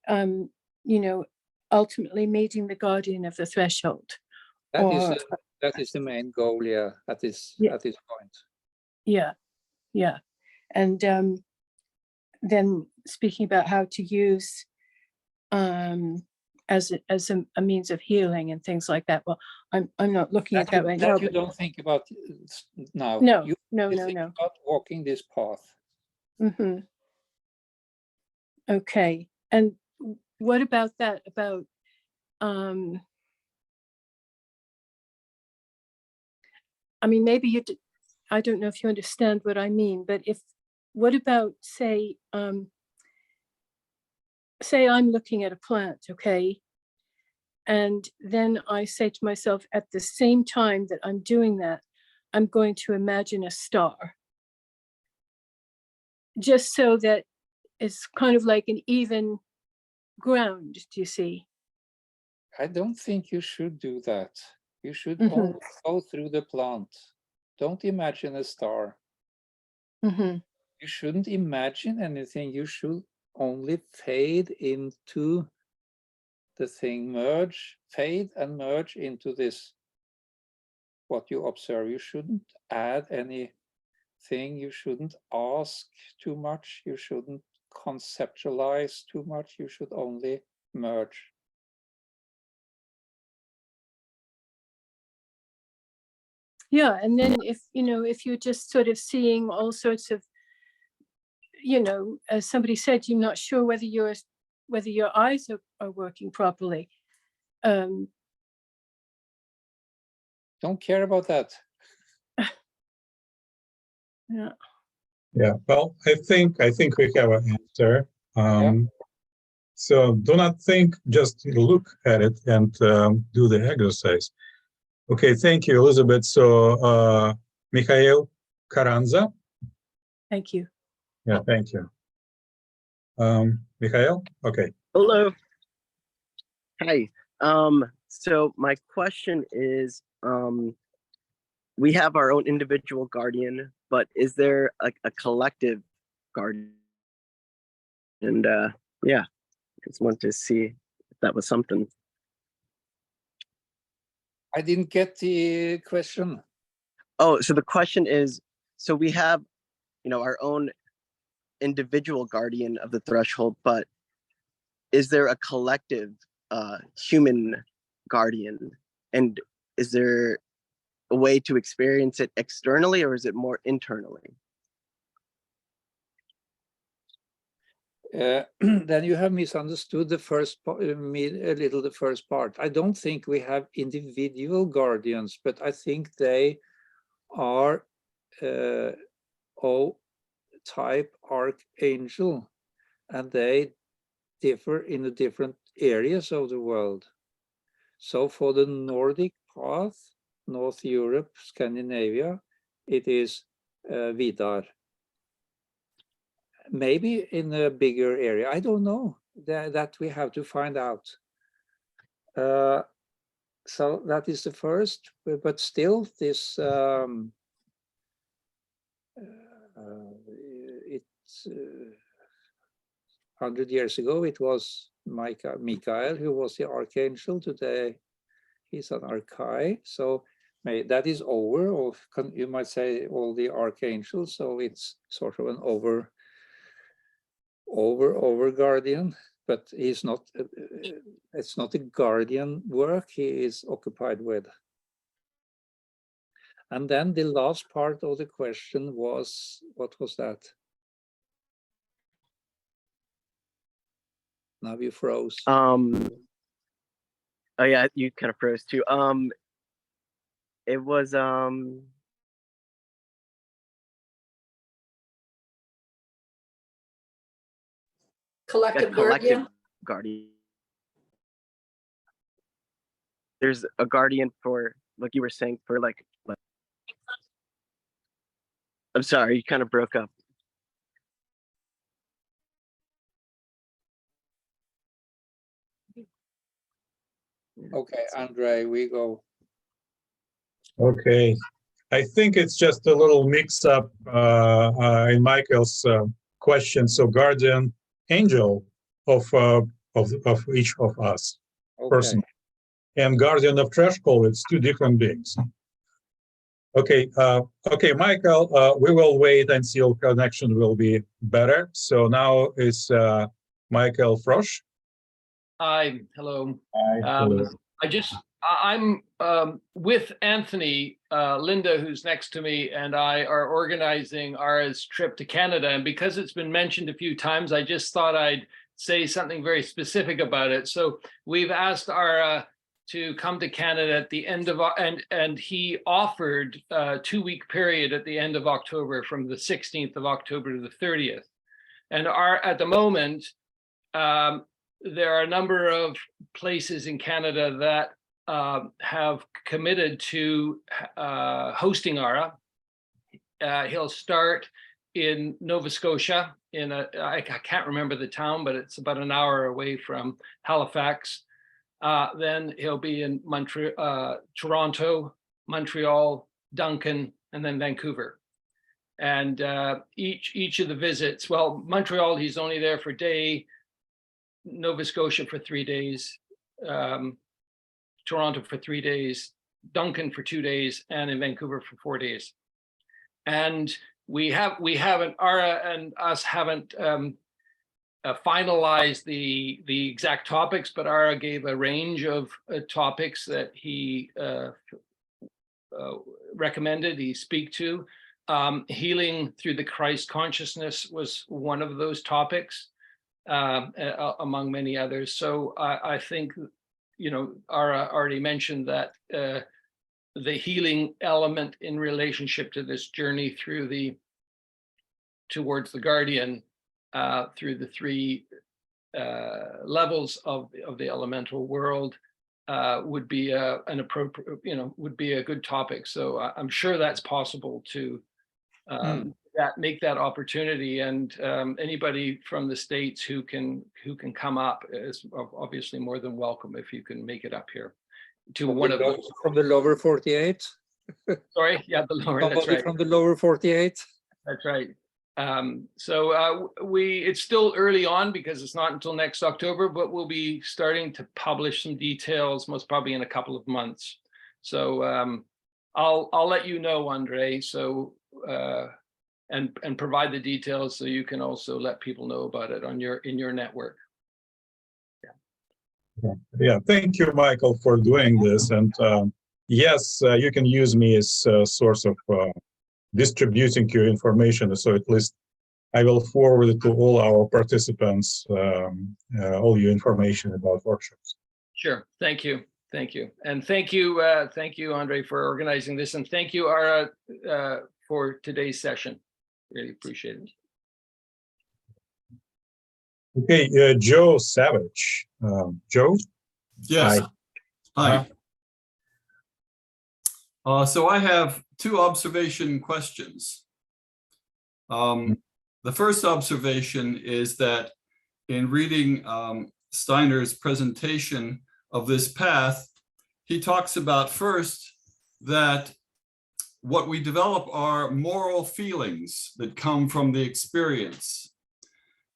you know, ultimately meeting the guardian of the threshold. That is the main goal, yeah, at this point. Yeah, yeah, and then speaking about how to use as a means of healing and things like that. Well, I'm not looking at that right now. You don't think about now. No, you think about walking this path. Mm-hmm. Okay, and what about that? About I mean, maybe you. I don't know if you understand what I mean, but what about say I'm looking at a plant, okay? And then I say to myself, at the same time that I'm doing that, I'm going to imagine a star. Just so that it's kind of like an even ground, do you see? I don't think you should do that. You should only go through the plant. Don't imagine a star. Mm-hmm. You shouldn't imagine anything. You should only fade into the thing, fade and merge into this, what you observe. You shouldn't add anything. You shouldn't ask too much. You shouldn't conceptualize too much. You should only merge. Yeah, and then if you're just sort of seeing all sorts of, as somebody said, you're not sure whether your eyes are working properly. Don't care about that. Yeah. Yeah. Well, I think we have an answer. So do not think, just look at it and do the exercise. Okay, thank you, Elizabeth. So Mikhail Karanza. Thank you. Yeah, thank you. Mikhail, okay. Hello. Hi. So my question is, we have our own individual guardian, but is there a collective guardian? And yeah, just want to see if that was something. I didn't get the question. Oh, so the question is, so we have our own individual guardian of the threshold, but is there a collective human guardian? And is there a way to experience it externally, or is it more internally? Then you have misunderstood the first the first part. I don't think we have individual guardians, but I think they are type archangel, and they differ in the different areas of the world. So for the Nordic path, North Europe, Scandinavia, it is Vidar. Maybe in a bigger area, I don't know. That we have to find out. So that is the first, but still this it's 100 years ago it was Michael who was the archangel. Today he's an archai, so that is over, or you might say all the archangels, so it's sort of an over guardian, but he's not, it's not a guardian work he is occupied with. And then the last part of the question was, what was that? Now you froze. Oh yeah, you kind of froze too. It was collective guardian. There's a guardian for, like you were saying, for like I'm sorry, you kind of broke up. Okay, Andre, we go. Okay, I think it's just a little mix-up in Michael's question. So, guardian angel of each of us, person, and guardian of threshold. It's two different beings. Okay, okay, Michael. We will wait until connection will be better. So now it's Michael Frosch. Hi, hello. Hi, hello. I'm with Anthony, Linda, who's next to me, and I are organizing Ara's trip to Canada. And because it's been mentioned a few times, I just thought I'd say something very specific about it. So we've asked Ara to come to Canada at the end of, and he offered a 2-week period at the end of October, from the 16th of October to the 30th. And at the moment, there are a number of places in Canada that have committed to hosting Ara. He'll start in Nova Scotia, I can't remember the town, but it's about an hour away from Halifax. Then he'll be in Toronto, Montreal, Duncan, and then Vancouver. And each of the visits, well, Montreal, he's only there for a day, Nova Scotia for 3 days, Toronto for 3 days, Duncan for 2 days, and in Vancouver for 4 days. And we haven't, Ara and us haven't finalized the exact topics, but Ara gave a range of topics that he recommended he speak to. Healing through the Christ consciousness was one of those topics, among many others. So I think, Ara already mentioned that the healing element in relationship to this journey towards the guardian, through the 3 levels of the elemental world, would be an appropriate, would be a good topic. So I'm sure that's possible to make that opportunity, and anybody from the States who can come up is obviously more than welcome if you can make it up here to one of those from the lower 48. Sorry, yeah, the lower. Somebody that's right. from the lower 48. That's right. So it's still early on because it's not until next October, but we'll be starting to publish some details, most probably in a couple of months. So I'll let you know, Andre. So and provide the details so you can also let people know about it on in your network. Yeah, thank you, Michael, for doing this. And yes, you can use me as a source of distributing your information. So at least I will forward it to all our participants, all your information about workshops. Sure. Thank you. Thank you. And thank you, Andre, for organizing this. And thank you, Ara, for today's session. Really appreciate it. Okay, Joe Savage. Joe? Yes. Hi. Hi. So I have two observation questions. The first observation is that in reading Steiner's presentation of this path, he talks about first that what we develop are moral feelings that come from the experience.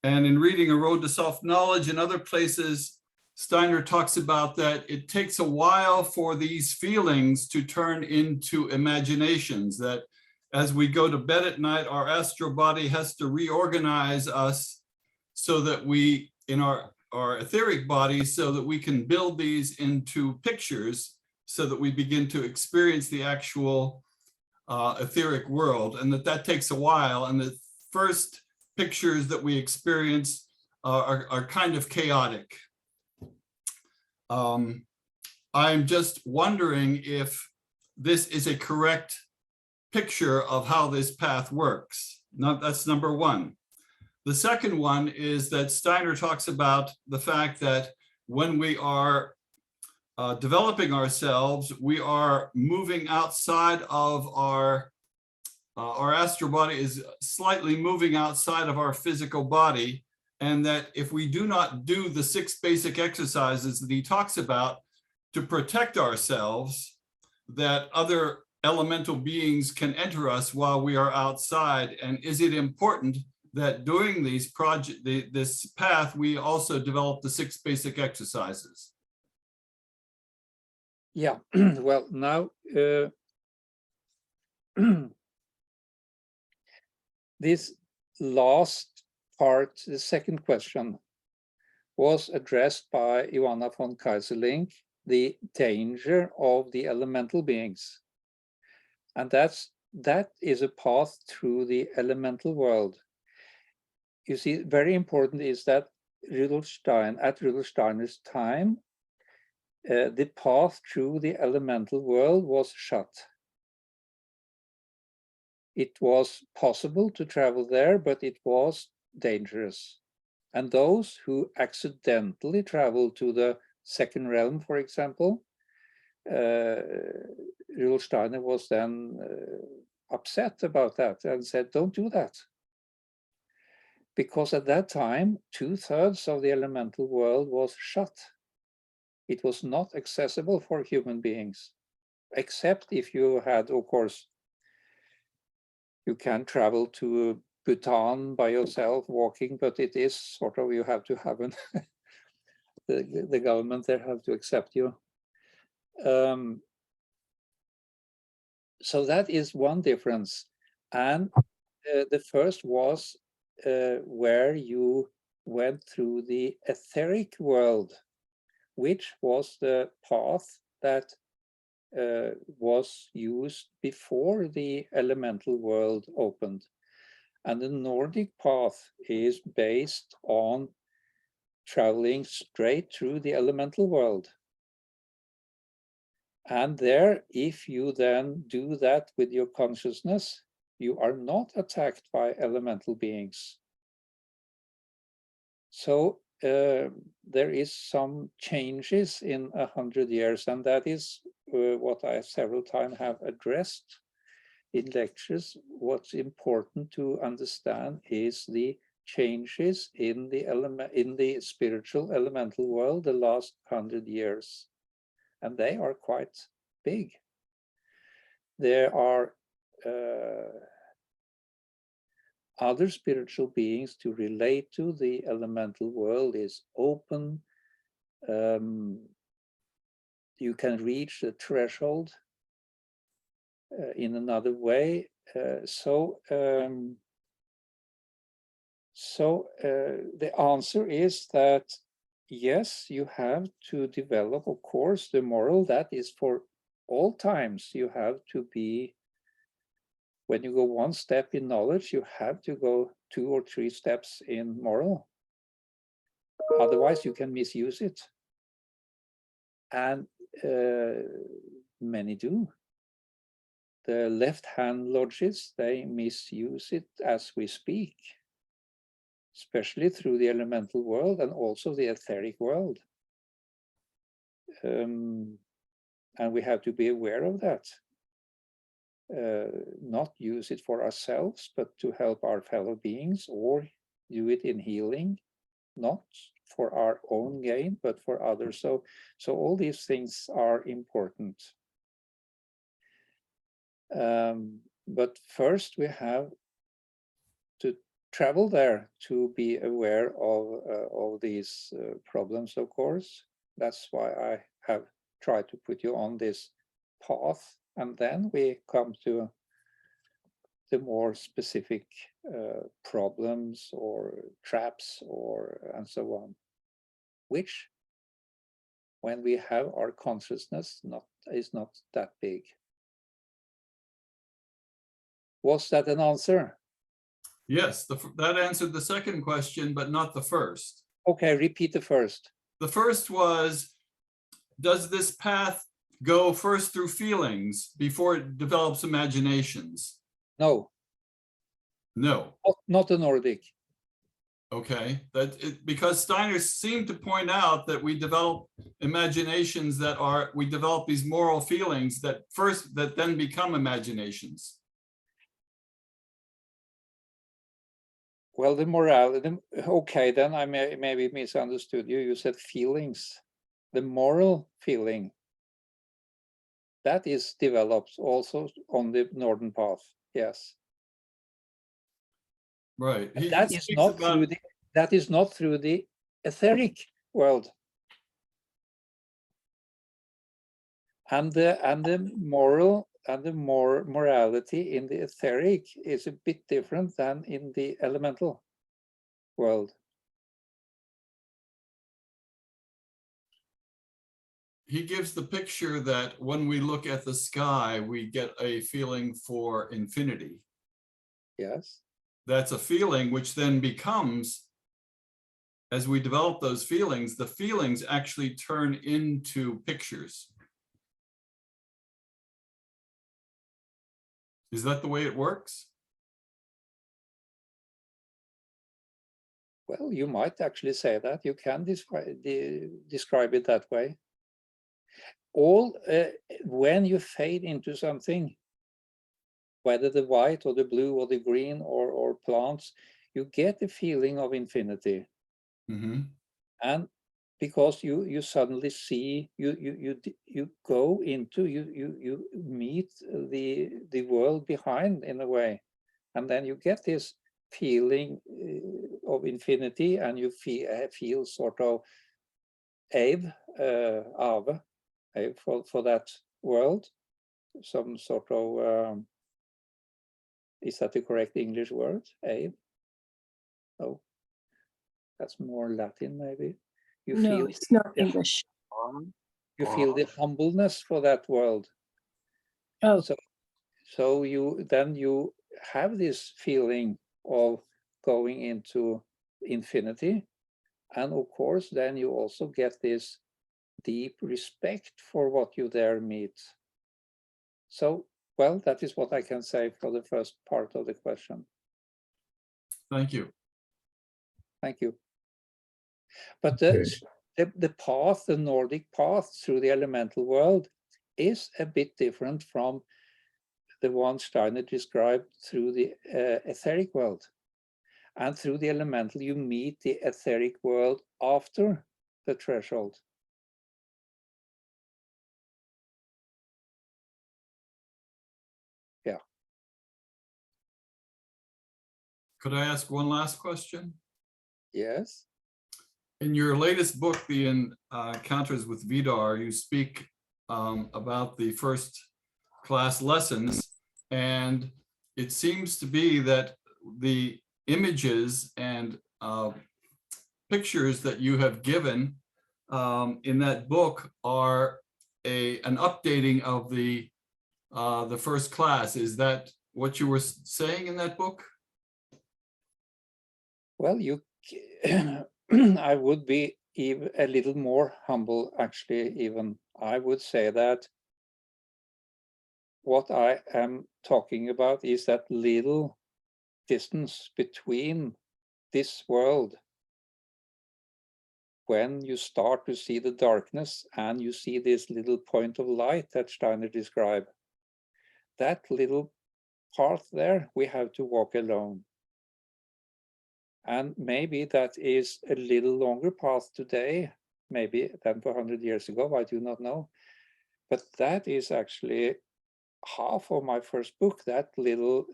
And in reading A Road to Self-Knowledge and other places, Steiner talks about that it takes a while for these feelings to turn into imaginations, that as we go to bed at night, our astral body has to reorganize us so that we, in our etheric bodies, so that we can build these into pictures so that we begin to experience the actual etheric world, and that takes a while. And the first pictures that we experience are kind of chaotic. I'm just wondering if this is a correct picture of how this path works. That's number one. The second one is that Steiner talks about the fact that when we are developing ourselves, we are moving outside of our astral body is slightly moving outside of our physical body, and that if we do not do the 6 basic exercises that he talks about to protect ourselves, that other elemental beings can enter us while we are outside. And is it important that during this path, we also develop the 6 basic exercises? Yeah, well, now this last part, the second question, was addressed by Joanna von Kaiserlink, the danger of the elemental beings. And that is a path through the elemental world. You see, very important is that at Rudolf Steiner's time, the path through the elemental world was shut. It was possible to travel there, but it was dangerous. And those who accidentally traveled to the second realm, for example, Rudolf Steiner was then upset about that and said, don't do that. Because at that time, 2/3 of the elemental world was shut. It was not accessible for human beings, except if you had, of course, you can travel to Bhutan by yourself walking, but it is sort of, you have to have the government there have to accept you. So that is one difference. And the first was where you went through the etheric world, which was the path that was used before the elemental world opened. And the Nordic path is based on traveling straight through the elemental world. And there, if you then do that with your consciousness, you are not attacked by elemental beings. So there is some changes in 100 years, and that is what I several times have addressed in lectures. What's important to understand is the changes in the spiritual elemental world the last 100 years, and they are quite big. There are other spiritual beings to relate to. The elemental world is open. You can reach the threshold in another way. So So the answer is that yes, you have to develop, of course, the moral. That is for all times. You have to be, when you go one step in knowledge, you have to go 2 or 3 steps in moral. Otherwise, you can misuse it. And many do. The left-hand lodges, they misuse it as we speak, especially through the elemental world and also the etheric world. And we have to be aware of that. Not use it for ourselves, but to help our fellow beings, or do it in healing, not for our own gain, but for others. So all these things are important. But first we have to travel there to be aware of these problems, of course. That's why I have tried to put you on this path. And then we come to the more specific problems or traps and so on, which when we have our consciousness is not that big. Was that an answer? Yes, that answered the second question, but not the first. Okay, repeat the first. The first was, does this path go first through feelings before it develops imaginations? No. No. Not the Nordic. Okay, because Steiner seemed to point out that we develop imaginations we develop these moral feelings that then become imaginations. Well, the morality, okay, then I maybe misunderstood you. You said feelings. The moral feeling, that is developed also on the northern path, yes. Right. That is not through the etheric world. And the moral and the morality in the etheric is a bit different than in the elemental world. He gives the picture that when we look at the sky, we get a feeling for infinity. Yes. That's a feeling which then becomes, as we develop those feelings, the feelings actually turn into pictures. Is that the way it works? Well, you might actually say that. You can describe it that way. When you fade into something, whether the white or the blue or the green or plants, you get a feeling of infinity. Mm-hmm. And because you suddenly see, you go into, you meet the world behind in a way, and then you get this feeling of infinity, and you feel sort of for that world, some sort of is that the correct English word? Ave? Oh, that's more Latin maybe. No, it's not English. You feel the humbleness for that world. Oh. So you have this feeling of going into infinity. And of course, then you also get this deep respect for what you there meet. So, well, that is what I can say for the first part of the question. Thank you. Thank you. But the path, the Nordic path through the elemental world is a bit different from the one Steiner described through the etheric world. And through the elemental, you meet the etheric world after the threshold. Yeah. Could I ask one last question? Yes. In your latest book, The Encounters with Vidar, you speak about the first class lessons, and it seems to be that the images and pictures that you have given in that book are an updating of the first class. Is that what you were saying in that book? Well, I would be even a little more humble, actually. Even I would say that what I am talking about is that little distance between this world, when you start to see the darkness and you see this little point of light that Steiner described. That little path there, we have to walk alone. And maybe that is a little longer path today, maybe than 400 years ago, I do not know. But that is actually half of my first book. That little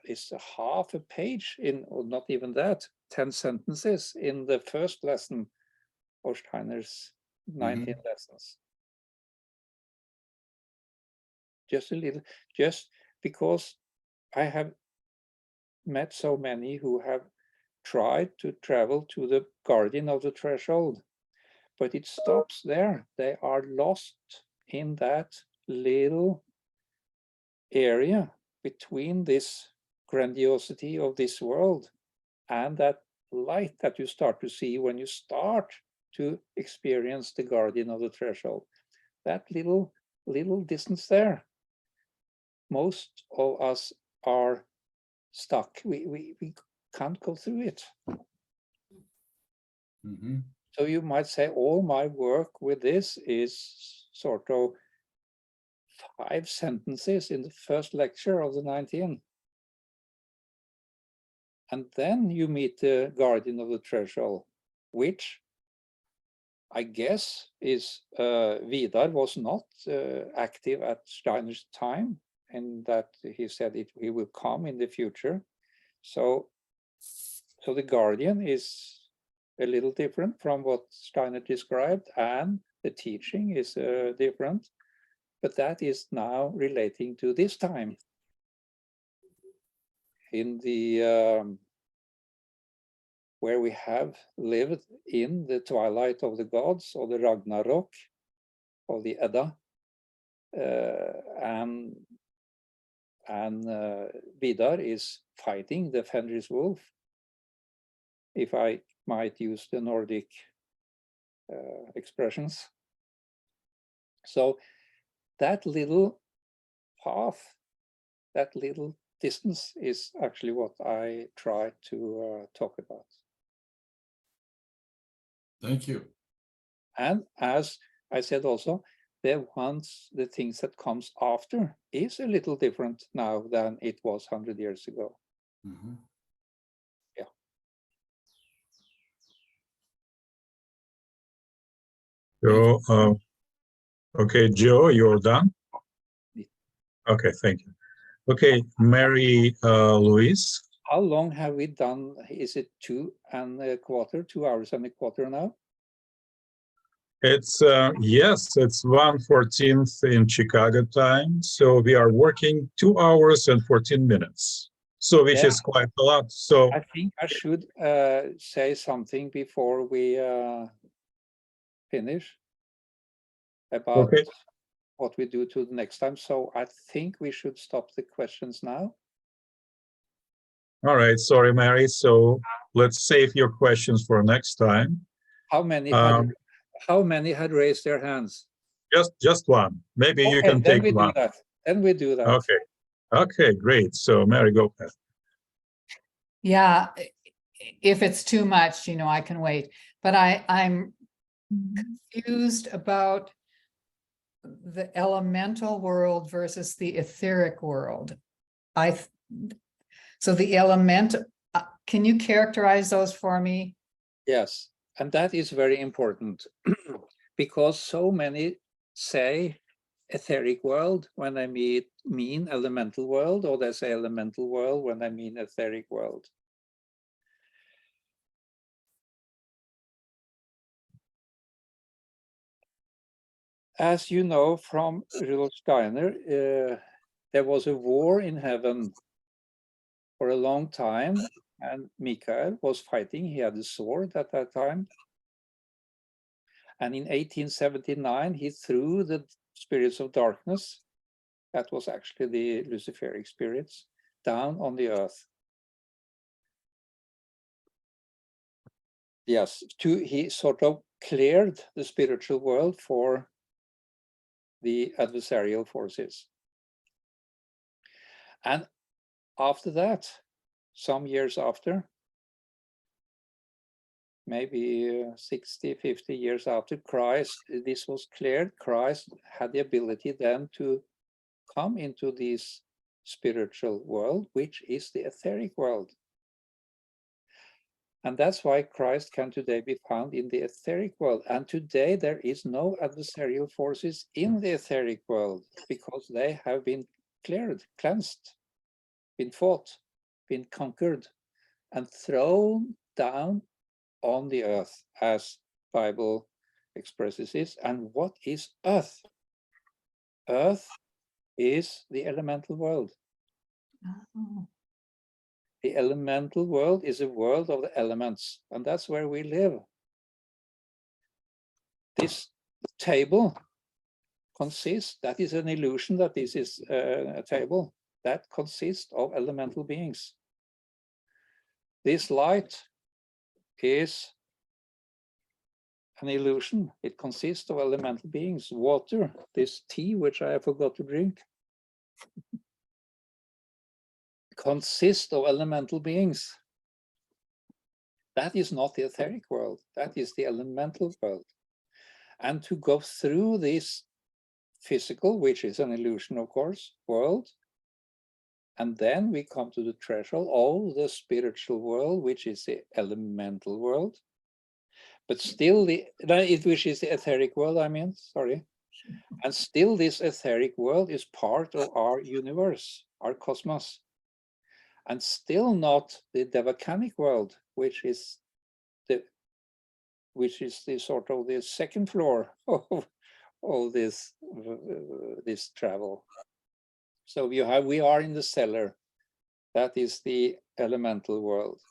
is half a page in, or not even that, 10 sentences in the first lesson of Steiner's 19 lessons. Just a little, just because I have met so many who have tried to travel to the guardian of the threshold, but it stops there. They are lost in that little area between this grandiosity of this world and that light that you start to see when you start to experience the guardian of the threshold. That little distance there. Most of us are stuck. We can't go through it. So you might say all my work with this is sort of 5 sentences in the first lecture of the 19. And then you meet the guardian of the threshold, which I guess is Vidar was not active at Steiner's time, and that he said he will come in the future. So the guardian is a little different from what Steiner described, and the teaching is different, but that is now relating to this time. In the where we have lived in the twilight of the gods, or the Ragnarok, or the Edda, and Vidar is fighting the Fenris wolf, if I might use the Nordic expressions. So that little path, that little distance is actually what I try to talk about. Thank you. And as I said also, the things that comes after is a little different now than it was 100 years ago. Yeah. So, okay, Joe, you're done? Okay, thank you. Okay, Mary Louise. How long have we done? Is it 2 hours and a quarter now? It's yes, it's 1:14 in Chicago time. So we are working 2 hours and 14 minutes. So which is quite a lot. So I think I should say something before we finish about what we do to the next time. So I think we should stop the questions now. All right, sorry, Mary. So let's save your questions for next time. How many had raised their hands? Just one. Maybe you can take one. Then we do that. Okay. Okay, great. So Mary, go ahead. Yeah, if it's too much, I can wait. But I'm confused about the elemental world versus the etheric world. So the element, can you characterize those for me? Yes, and that is very important because so many say etheric world when they mean elemental world, or they say elemental world when they mean etheric world. As you know from Rudolf Steiner, there was a war in heaven for a long time, and Michael was fighting. He had a sword at that time. And in 1879, he threw the spirits of darkness, that was actually the Luciferic spirits, down on the earth. Yes, he sort of cleared the spiritual world for the adversarial forces. And after that, some years after, maybe 60, 50 years after Christ, this was cleared. Christ had the ability then to come into this spiritual world, which is the etheric world. And that's why Christ can today be found in the etheric world. And today there is no adversarial forces in the etheric world because they have been cleared, cleansed, been fought, been conquered, and thrown down on the earth, as Bible expresses it. And what is earth? Earth is the elemental world. Oh. The elemental world is a world of the elements, and that's where we live. This table consists, that is an illusion that this is a table, that consists of elemental beings. This light is an illusion. It consists of elemental beings. Water, this tea, which I forgot to drink, consists of elemental beings. That is not the etheric world. That is the elemental world. And to go through this physical, which is an illusion, of course, world, and then we come to the threshold of the spiritual world, which is the elemental world. But still, which is the etheric world, I mean, sorry. And still this etheric world is part of our universe, our cosmos. And still not the devacanic world, which is the sort of the second floor of all this travel. So we are in the cellar. That is the elemental world.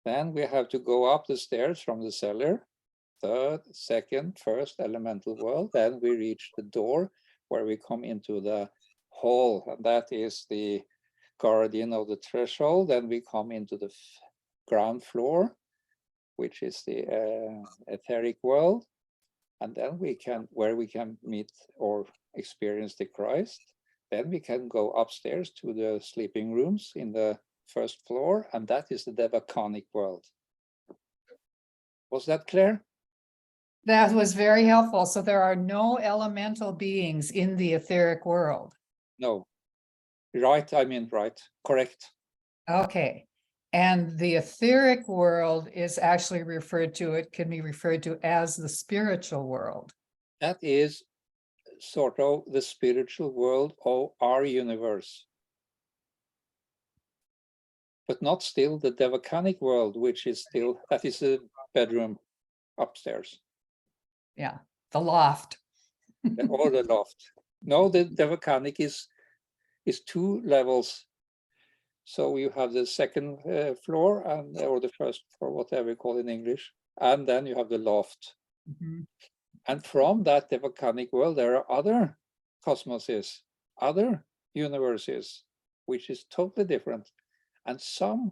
Then we have to go up the stairs from the cellar, third, second, first elemental world. Then we reach the door where we come into the hall, and that is the guardian of the threshold. Then we come into the ground floor, which is the etheric world, and then where we can meet or experience the Christ. Then we can go upstairs to the sleeping rooms in the first floor, and that is the devacanic world. Was that clear? That was very helpful. So there are no elemental beings in the etheric world. No. Right, I mean, right, correct. Okay. And the etheric world is actually it can be referred to as the spiritual world. That is sort of the spiritual world of our universe. But not still the devacanic world, which is still, that is a bedroom upstairs. Yeah, the loft. Or the loft. No, the devacanic is 2 levels. So you have the second floor or the first floor, whatever you call it in English, and then you have the loft. Mm-hmm. And from that devacanic world, there are other cosmoses, other universes, which is totally different. And some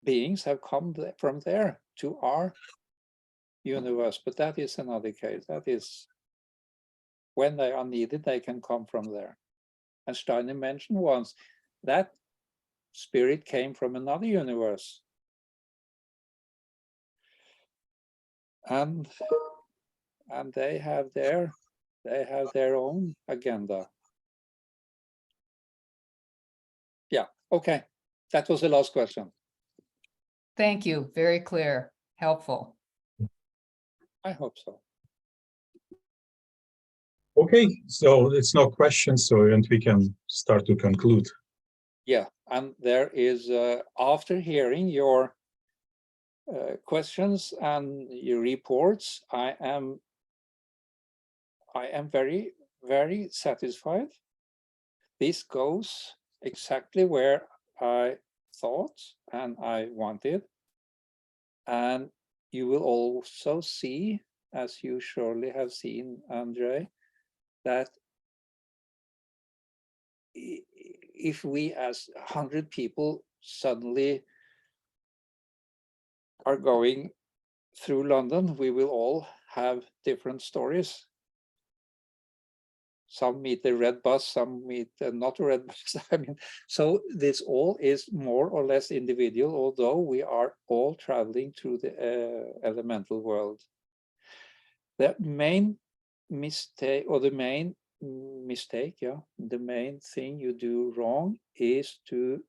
beings have come from there to our universe, but that is another case. That is when they are needed, they can come from there. And Steiner mentioned once that spirit came from another universe. And they have their own agenda. Yeah, okay. That was the last question. Thank you. Very clear, helpful. I hope so. Okay, so it's no questions, so and we can start to conclude. Yeah, and there is, after hearing your questions and your reports, I am very, very satisfied. This goes exactly where I thought and I wanted. And you will also see, as you surely have seen, Andre, that if we as 100 people suddenly are going through London, we will all have different stories. Some meet the red bus, some meet not a red bus. I mean, so this all is more or less individual, although we are all traveling through the elemental world. The main mistake, or the main mistake, the main thing you do wrong is to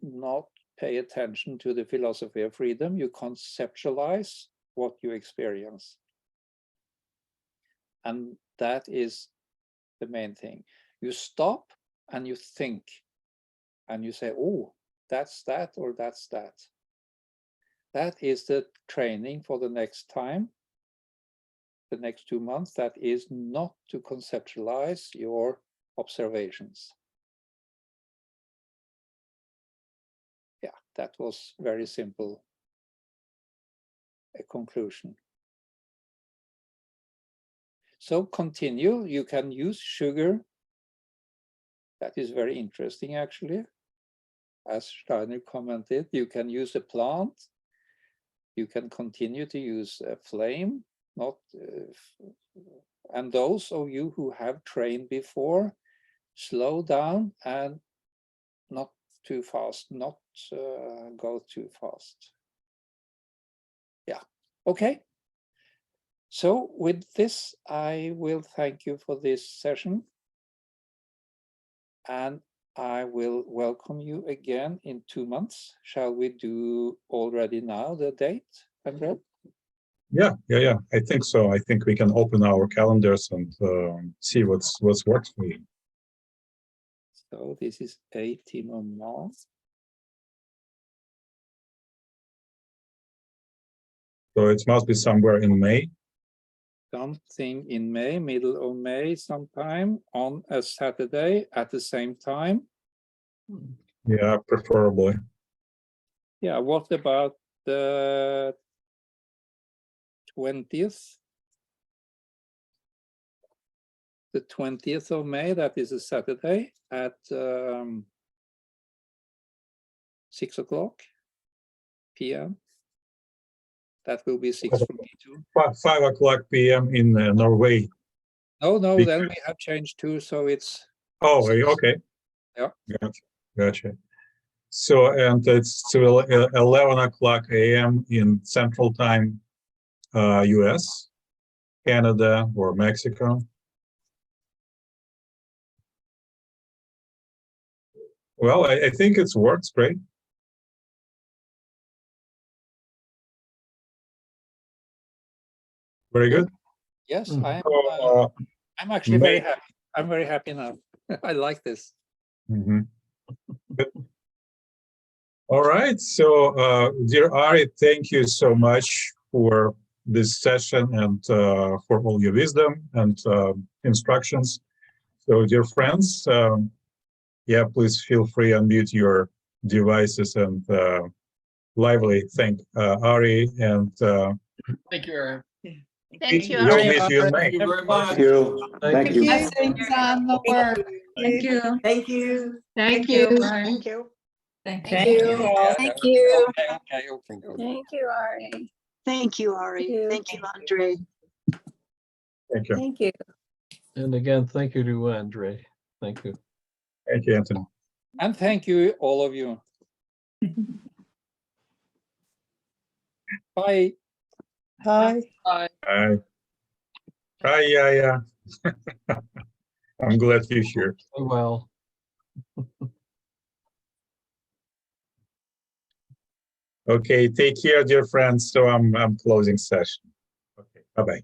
not pay attention to the philosophy of freedom. You conceptualize what you experience. And that is the main thing. You stop and you think, and you say, oh, that's that, or that's that. That is the training for the next time, the next 2 months. That is not to conceptualize your observations. Yeah, that was very simple. A conclusion. So continue. You can use sugar. That is very interesting, actually. As Steiner commented, you can use a plant. You can continue to use a flame. Not, and those of you who have trained before, slow down and not too fast. Not go too fast. Yeah. Okay. So with this, I will thank you for this session. And I will welcome you again in 2 months. Shall we do already now the date, Andre? Yeah. I think so. I think we can open our calendars and see what's works for you. So this is 18th of March. So it must be somewhere in May. Something in May, middle of May, sometime on a Saturday at the same time. Yeah, preferably. Yeah, what about the 20th? The 20th of May, that is a Saturday at 6 o'clock p.m. That will be 6 for me too. 5 o'clock p.m. in Norway. No, then we have changed too, so it's... Oh, 6. Okay. Yeah. Gotcha. So, and it's till 11 o'clock a.m. in Central Time, US, Canada, or Mexico. Well, I think it works great. Very good. Yes, I'm actually very happy. I'm very happy now. I like this. Mm-hmm. All right. So, dear Ari, thank you so much for this session and for all your wisdom and instructions. So, dear friends, yeah, please feel free to unmute your devices and lively thank Ari and thank you, Ari. Thank you, we'll Ari. meet you in May. Thank you very much. Thank you. Thank you. Blessings on the work. Thank you. Thank you. Thank you. Thank you. Thank Thank you. Thank you. Okay. Thank you, Ari. Thank you, Ari. Thank you, Andre. Thank you. Thank you. And again, thank you to Andre. Thank you. Thank you, Anthony. And thank you, all of you. Bye. Hi. Bye. Hi. Hi, yeah. I'm glad you're here. Well. Okay, take care, dear friends. So I'm closing session. Okay, bye-bye.